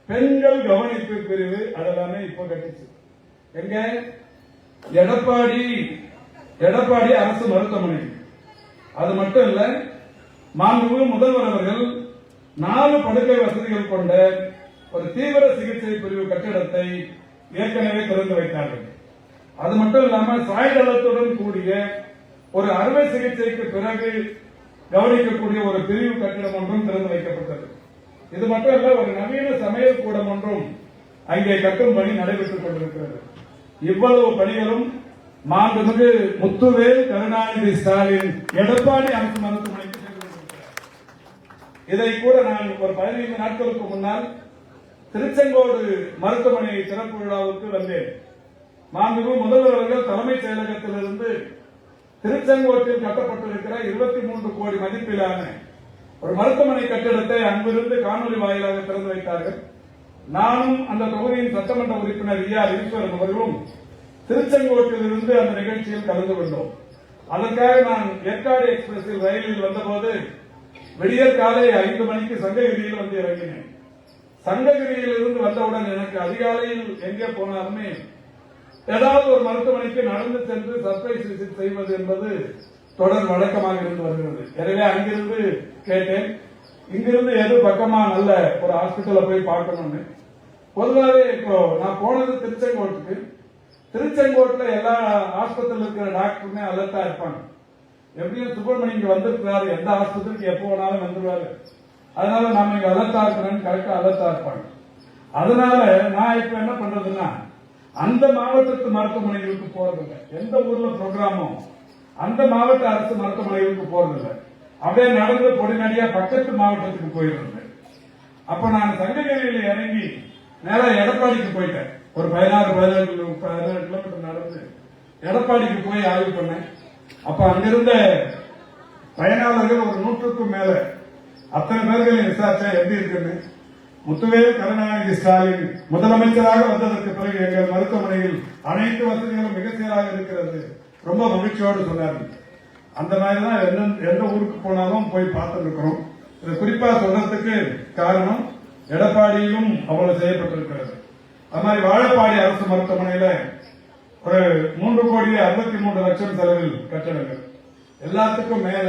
பெண்கள் கவனிப்பு பிரிவு அதெல்லாமே இப்ப கட்டிச்சு. எங்க எடப்பாடி அரசு மருத்துவமனை. அது மட்டும் இல்ல, மாண்புமிகு முதல்வர் அவர்கள் 4 படுக்கை வசதிகள் கொண்ட ஒரு தீவிர சிகிச்சை பிரிவு கட்டிடத்தை ஏற்கனவே திறந்து வைத்தார்கள். அது மட்டும் இல்லாமல் சாய்தளத்துடன் கூடிய ஒரு அறுவை சிகிச்சைக்கு பிறகு கவனிக்கக்கூடிய ஒரு பிரிவு கட்டிடம் ஒன்றும் திறந்து வைக்கப்பட்டது. இது மட்டும் இல்ல, ஒரு நவீன சமையல் கூடம் ஒன்றும் அங்கே கட்டும் பணி நடைபெற்றுக் கொண்டிருக்கிறது. இவ்வளவு பணிகளும் மாண்புமிகு முத்துவேல் கருணாநிதி ஸ்டாலின் எடப்பாடி அரசு மருத்துவமனைக்கு சென்றிருக்கிறார். இதை கூட நான் ஒரு 15 நாட்களுக்கு முன்னால் திருச்செங்கோடு மருத்துவமனை சிறப்பு விழாவுக்கு வந்தேன். மாண்புமிகு முதல்வர் அவர்கள் தலைமைச் செயலகத்திலிருந்து திருச்செங்கோட்டில் கட்டப்பட்டிருக்கிற 23 கோடி மதிப்பிலான ஒரு மருத்துவமனை கட்டிடத்தை அங்கிருந்து காணொலி வாயிலாக திறந்து வைத்தார்கள். நானும் அந்த தொகுதியின் சட்டமன்ற உறுப்பினர் ER ஈஸ்வரன் அவர்களும் திருச்செங்கோட்டில் இருந்து அந்த நிகழ்ச்சியில் கலந்து கொண்டோம். அதற்காக நான் ஏற்காடு எக்ஸ்பிரஸில் ரயிலில் வந்தபோது விடியற் காலை 5 மணிக்கு சங்ககிரியில் வந்து இறங்கினேன். சங்ககிரியில் இருந்து வந்தவுடன் எனக்கு அதிகாலையில் எங்கே போனாலுமே ஏதாவது ஒரு மருத்துவமனைக்கு நடந்து சென்று சர்ப்ரைஸ் விசிட் செய்வது என்பது தொடர் வழக்கமாக இருந்து வருகிறது. எனவே அங்கிருந்து கேட்டேன், இங்கிருந்து எது பக்கமா நல்ல ஒரு ஹாஸ்பிட்டல போய் பார்க்கணும்னு. பொதுவாகவே இப்போ நான் போனது திருச்செங்கோட்டுல எல்லா ஆஸ்பத்திரியில் இருக்கிற டாக்டருமே அலர்ட்டா இருப்பாங்க. எப்படியும் சுப்பிரமணியம் இங்க வந்திருக்கிறாரு, எந்த ஆஸ்பத்திரிக்கு எப்போ வேணாலும் வந்துருவாரு, அதனால நாம இங்க அலர்ட்டா இருக்கணும்னு கரெக்டா அலர்ட்டா இருப்பாங்க. அதனால நான் இப்ப என்ன பண்றதுன்னா, அந்த மாவட்டத்து மருத்துவமனைகளுக்கு போறதில்லை. எந்த ஊர்ல ப்ரோக்ராமோ அந்த மாவட்ட அரசு மருத்துவமனைகளுக்கு போறதில்லை. அப்படியே நடந்து பொடிநடியா பக்கத்து மாவட்டத்துக்கு போயிருந்தேன். அப்ப நான் சங்ககிரியில இறங்கி நேரா எடப்பாடிக்கு போயிட்டேன். ஒரு 16-17 கிலோமீட்டர் நடந்து எடப்பாடிக்கு போய் ஆய்வு பண்ணேன். அப்ப அங்கிருந்த பயனாளர்கள் ஒரு 100க்கும் மேல அத்தனை பேர்களை விசாரிச்சா எப்படி இருக்குன்னு. முத்துவேல் கருணாநிதி ஸ்டாலின் முதலமைச்சராக வந்ததற்கு பிறகு எங்கள் மருத்துவமனையில் அனைத்து வசதிகளும் மிக சீராக இருக்கிறது, ரொம்ப மகிழ்ச்சியோடு சொன்னார்கள். அந்த மாதிரிதான் எந்த ஊருக்கு போனாலும் போய் பார்த்து இருக்கிறோம். இதை குறிப்பா சொல்றதுக்கு காரணம் எடப்பாடியிலும் அவ்வளவு செய்யப்பட்டிருக்கிறது. அது மாதிரி வாழப்பாடி அரசு மருத்துவமனையில ஒரு 3,63,00,000 செலவில் கட்டடங்கள். எல்லாத்துக்கும் மேல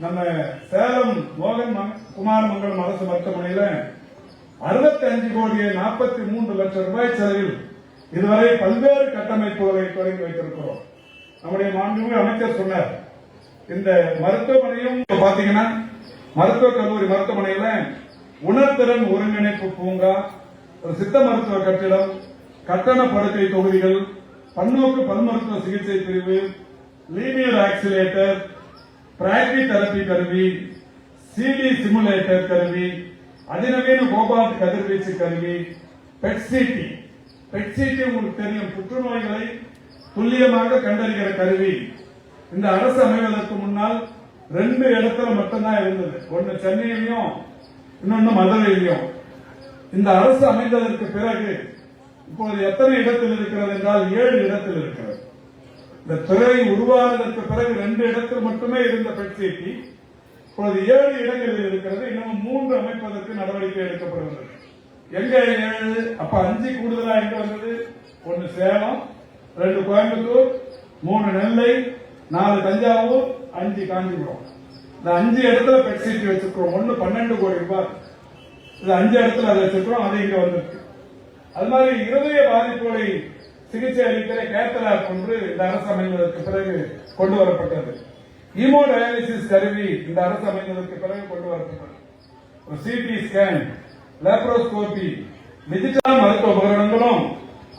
நம்ம சேலம் மோகன் குமாரமங்கலம் அரசு மருத்துவமனையில 65,43,00,000 ரூபாய் செலவில் இதுவரை பல்வேறு கட்டமைப்புகளை தொடங்கி வைத்திருக்கிறோம். நம்முடைய மாண்புமிகு அமைச்சர் சொன்னார், இந்த மருத்துவமனையும் பாத்தீங்கன்னா மருத்துவக் கல்லூரி மருத்துவமனையில உணர்திறன் ஒருங்கிணைப்பு பூங்கா, ஒரு சித்த மருத்துவ கட்டிடம், கட்டண படுக்கை தொகுதிகள், பன்னோக்கு பல் மருத்துவ சிகிச்சை பிரிவு, லீனியர் ஆக்சிலேட்டர், பிராக்டி தெரப்பி கருவி, சிடி சிமுலேட்டர் கருவி, அதிநவீன கோபால்ட் கதிர்வீச்சு கருவி, பெட்சிடி உங்களுக்கு தெரியும், புற்றுநோய்களை துல்லியமாக கண்டறிகிற கருவி. இந்த அரசு அமைவதற்கு முன்னால் 2 இடத்துல மட்டும்தான் இருந்தது, ஒன்னு சென்னையிலையும் இன்னொன்னு மதுரையிலையும். இந்த அரசு அமைந்ததற்கு பிறகு இப்போது எத்தனை இடத்தில் இருக்கிறது என்றால் 7 இடத்தில் இருக்கிறது. இந்த துறை உருவானதற்கு பிறகு 2 இடத்தில் மட்டுமே இருந்த பெட்சிடி இப்போது 7 இடங்களில் இருக்கிறது. இன்னும் 3 அமைப்பதற்கு நடவடிக்கை எடுக்கப்படுகிறது. எங்க 7? அப்ப 5 கூடுதலா எங்க வந்தது? 1 சேலம், 2 கோயம்புத்தூர், 3 நெல்லை, 4 தஞ்சாவூர், 5 காஞ்சிபுரம். இந்த 5 இடத்துல பெட்சிடி வச்சிருக்கிறோம். 1 12 கோடி ரூபாய். இது 5 இடத்துல அதை வச்சிருக்கிறோம். அது இங்க வந்திருக்கு. அது மாதிரி இருதய பாதிப்புகளை சிகிச்சை அளிக்கிற கேத்தலாப் ஒன்று இந்த அரசு அமைந்ததற்கு பிறகு கொண்டு வரப்பட்டது. ஈமோ டயாலிசிஸ் கருவி இந்த அரசு அமைந்ததற்கு பிறகு கொண்டு வரப்பட்டது. சிடி ஸ்கேன், லேப்ரோஸ்கோபி, டிஜிட்டல் மருத்துவ உபகரணங்களும்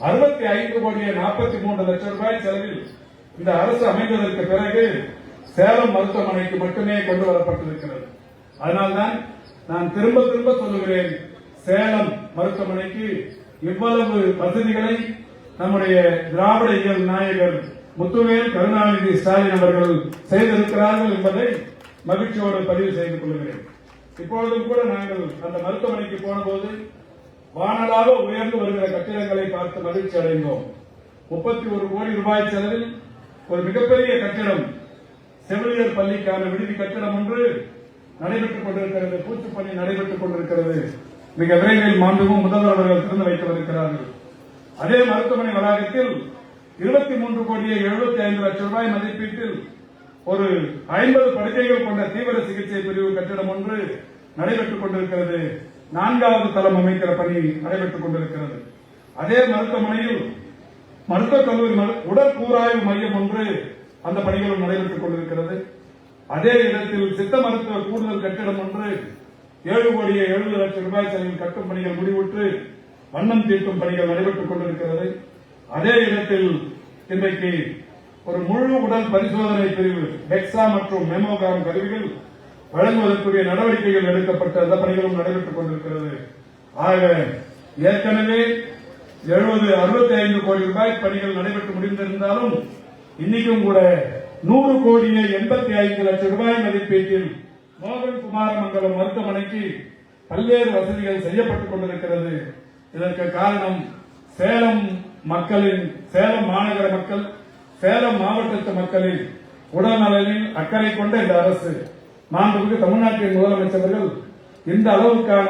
65,43,00,000 ரூபாய் செலவில் இந்த அரசு அமைந்ததற்கு பிறகு சேலம் மருத்துவமனைக்கு மட்டுமே கொண்டு வரப்பட்டிருக்கிறது. அதனால்தான் நான் திரும்ப திரும்ப சொல்லுகிறேன், சேலம் மருத்துவமனைக்கு இவ்வளவு வசதிகளை நம்முடைய திராவிட இயல் நாயகர் முத்துவேல் கருணாநிதி ஸ்டாலின் அவர்கள் செய்திருக்கிறார்கள் என்பதை மகிழ்ச்சியோடு பதிவு செய்து கொள்கிறேன். இப்பொழுதும் கூட நாங்கள் அந்த மருத்துவமனைக்கு போனபோது வானலாக உயர்ந்து வருகிற கட்டிடங்களை பார்த்து மகிழ்ச்சி அடைந்தோம். 31 கோடி ரூபாய் செலவில் ஒரு மிகப்பெரிய கட்டிடம், செவிலியர் பள்ளிக்கான விடுதி கட்டிடம் ஒன்று நடைபெற்றுக் கொண்டிருக்கிறது. பூச்சுப்பணி நடைபெற்றுக் கொண்டிருக்கிறது. மிக விரைவில் மாண்புமிகு முதல்வர் அவர்கள் திறந்து வைக்கவிருக்கிறார்கள். அதே மருத்துவமனை வளாகத்தில் 23,75,00,000 ரூபாய் மதிப்பீட்டில் ஒரு 50 படுக்கைகள் கொண்ட தீவிர சிகிச்சை பிரிவு கட்டிடம் ஒன்று நடைபெற்றுக் கொண்டிருக்கிறது. 4வது தளம் அமைக்கிற பணி நடைபெற்றுக் கொண்டிருக்கிறது. அதே மருத்துவமனையில் மருத்துவக் கல்லூரி உடற்கூறாய்வு மையம் ஒன்று அந்த பணிகளும் நடைபெற்றுக் கொண்டிருக்கிறது. அதே இடத்தில் சித்த மருத்துவ கூடுதல் கட்டிடம் ஒன்று 7,70,00,000 ரூபாய் செலவில் கட்டும் பணிகள் முடிவுற்று வண்ணம் தீட்டும் பணிகள் நடைபெற்றுக் கொண்டிருக்கிறது. அதே இடத்தில் இன்றைக்கு ஒரு முழு உடல் பரிசோதனை பிரிவு டெக்ஸா மற்றும் மெமோகிராம் கருவிகள் வழங்குவதற்குரிய நடவடிக்கைகள் எடுக்கப்பட்ட அந்த பணிகளும் நடைபெற்றுக் கொண்டிருக்கிறது. ஆக ஏற்கனவே 65 கோடி ரூபாய் பணிகள் நடைபெற்று முடிந்திருந்தாலும் இன்னைக்கும் கூட 100,85,00,000 ரூபாய் மதிப்பீட்டில் மோகன் குமாரமங்கலம் மருத்துவமனைக்கு பல்வேறு வசதிகள் செய்யப்பட்டுக் கொண்டிருக்கிறது. இதற்கு காரணம் சேலம் மக்களின், சேலம் மாநகர மக்கள், சேலம் மாவட்டத்து மக்களின் உடல்நலனில் அக்கறை கொண்ட இந்த அரசு, மாண்புமிகு தமிழ்நாட்டின் முதலமைச்சர்கள் இந்த அளவுக்கான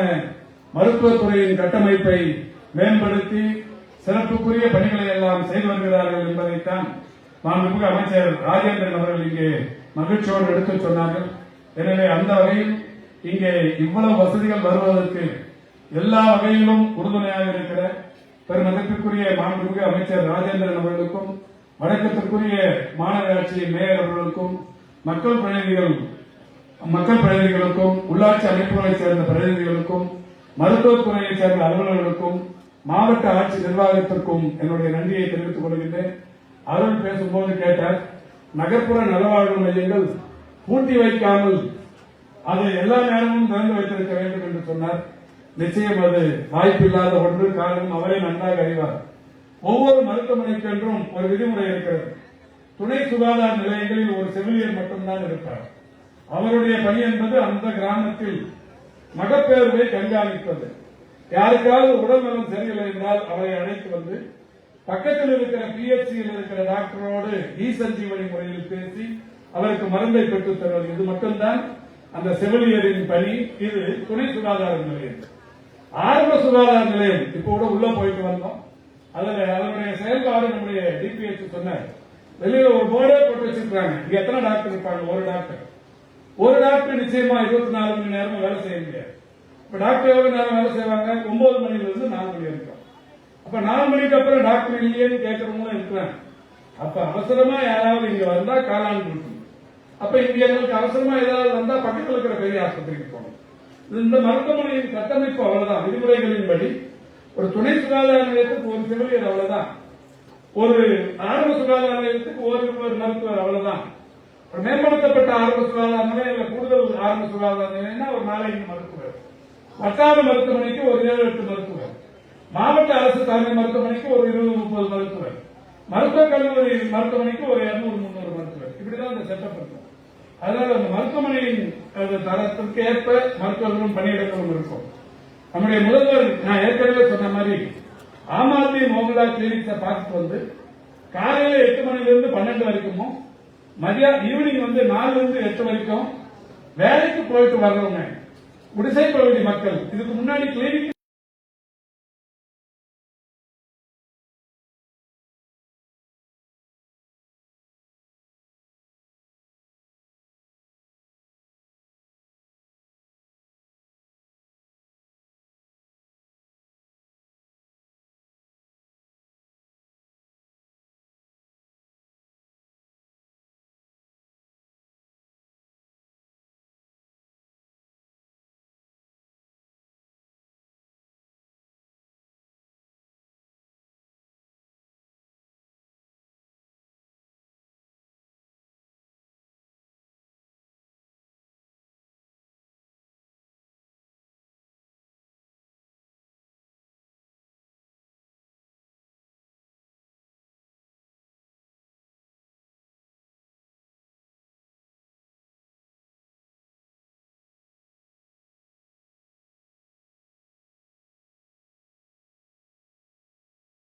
மருத்துவத்துறையின் கட்டமைப்பை மேம்படுத்தி சிறப்புக்குரிய பணிகளை எல்லாம் செய்து வருகிறார்கள் என்பதைத்தான் மாண்புமிகு அமைச்சர் ராஜேந்திரன் அவர்கள் இங்கே மகிழ்ச்சியோடு எடுத்துச் சொன்னார்கள். எனவே அந்த வகையில் இங்கே இவ்வளவு வசதிகள் வருவதற்கு எல்லா வகையிலும் உறுதுணையாக இருக்கிற பெருமதிப்பிற்குரிய மாண்புமிகு அமைச்சர் ராஜேந்திரன் அவர்களுக்கும், வணக்கத்திற்குரிய மாநகராட்சி மேயர் அவர்களுக்கும், மக்கள் பிரதிநிதிகளுக்கும், உள்ளாட்சி அமைப்புகளைச் சேர்ந்த பிரதிநிதிகளுக்கும், மருத்துவத்துறையைச் சேர்ந்த அலுவலர்களுக்கும், மாவட்ட ஆட்சி நிர்வாகத்திற்கும் என்னுடைய நன்றியை தெரிவித்துக் கொள்கின்றேன். அருள் பேசும்போது கேட்டார், நகர்ப்புற நலவாழ்வு மையங்கள் பூட்டி வைக்காமல் அதை எல்லா நேரமும் திறந்து வைத்திருக்க வேண்டும் என்று சொன்னார். நிச்சயம் அது வாய்ப்பில்லாத ஒன்று. காரணம் அவரை நன்றாக அறிவார். ஒவ்வொரு மருத்துவமனைக்கென்றும் ஒரு விதிமுறை இருக்கிறது. துணை சுகாதார நிலையங்களில் ஒரு செவிலியர் மட்டும்தான் இருப்பார். அவருடைய பணி என்பது அந்த கிராமத்தில் மகப்பேறுவை கண்காணிப்பது. யாருக்காவது உடல்நலம் சரியில்லை என்றால் அவரை அழைத்து வந்து பக்கத்தில் இருக்கிற பிஎச்சியில் இருக்கிற டாக்டரோடு இ-சஞ்சீவனி முறையில் பேசி அவருக்கு மருந்தை பெற்றுத் தருவது. இது மட்டும்தான் அந்த செவிலியரின் பணி. இது துணை சுகாதார நிலையம். ஆரம்ப சுகாதார நிலையம் இப்ப கூட உள்ள போயிட்டு வந்தோம். அதனுடைய செயல்பாடு நம்முடைய டிபிஎச் சொன்னார். வெளியில ஒரு போர்டே போட்டு வச்சிருக்காங்க. இங்க எத்தனை டாக்டர் இருப்பாங்க? ஒரு டாக்டர் நிச்சயமா 24 மணி நேரம் வேலை செய்ய முடியாது. இப்ப டாக்டர் எவ்வளவு நேரம் வேலை செய்வாங்க? 9 மணில இருந்து 4 மணி வரைக்கும். அப்ப 4 மணிக்கு அப்புறம் டாக்டர் இல்லையேன்னு கேட்கறவங்களும் இருக்கிறாங்க. அப்ப அவசரமா யாராவது இங்க வந்தா காலாண்டு கொடுக்கணும். அப்ப இங்க எங்களுக்கு அவசரமா ஏதாவது வந்தா பக்கத்தில் இருக்கிற பெரிய ஆஸ்பத்திரிக்கு போகணும். இந்த மருத்துவமனையின் கட்டமைப்பு அவ்வளவுதான். விதிமுறைகளின்படி ஒரு துணை சுகாதார நிலையத்துக்கு ஒரு செவிலியர் அவ்வளவுதான். ஒரு ஆரம்ப சுகாதார நிலையத்துக்கு ஒரு மருத்துவர் அவ்வளவுதான். ஒரு மேம்படுத்தப்பட்ட ஆரம்ப சுகாதார நிலையம், கூடுதல் ஆரம்ப சுகாதார நிலையம்னா ஒரு 4-5 மருத்துவர். வட்டார மருத்துவமனைக்கு ஒரு 7-8 மருத்துவர். மாவட்ட அரசு தலைமை மருத்துவமனைக்கு ஒரு 20-30 மருத்துவர். மருத்துவக் கல்லூரி மருத்துவமனைக்கு ஒரு 200-300 மருத்துவர். இப்படிதான் இந்த செட்டப் இருக்கும். அதனால அந்த மருத்துவமனையின் தரத்திற்கு ஏற்ப மருத்துவர்களும் பணியிடங்களும் இருக்கும். நம்முடைய முதல்வர் நான் ஏற்கனவே சொன்ன மாதிரி ஆம் ஆத்மி மோகன்லால் கிளினிக்ஸை பார்த்துட்டு வந்து காலையில 8 மணிலிருந்து 12 வரைக்கும், ஈவினிங் 4 இருந்து 8 வரைக்கும் வேலைக்கு போயிட்டு வர்றவங்க குடிசை பகுதி மக்கள் இதுக்கு முன்னாடி கிளினிக்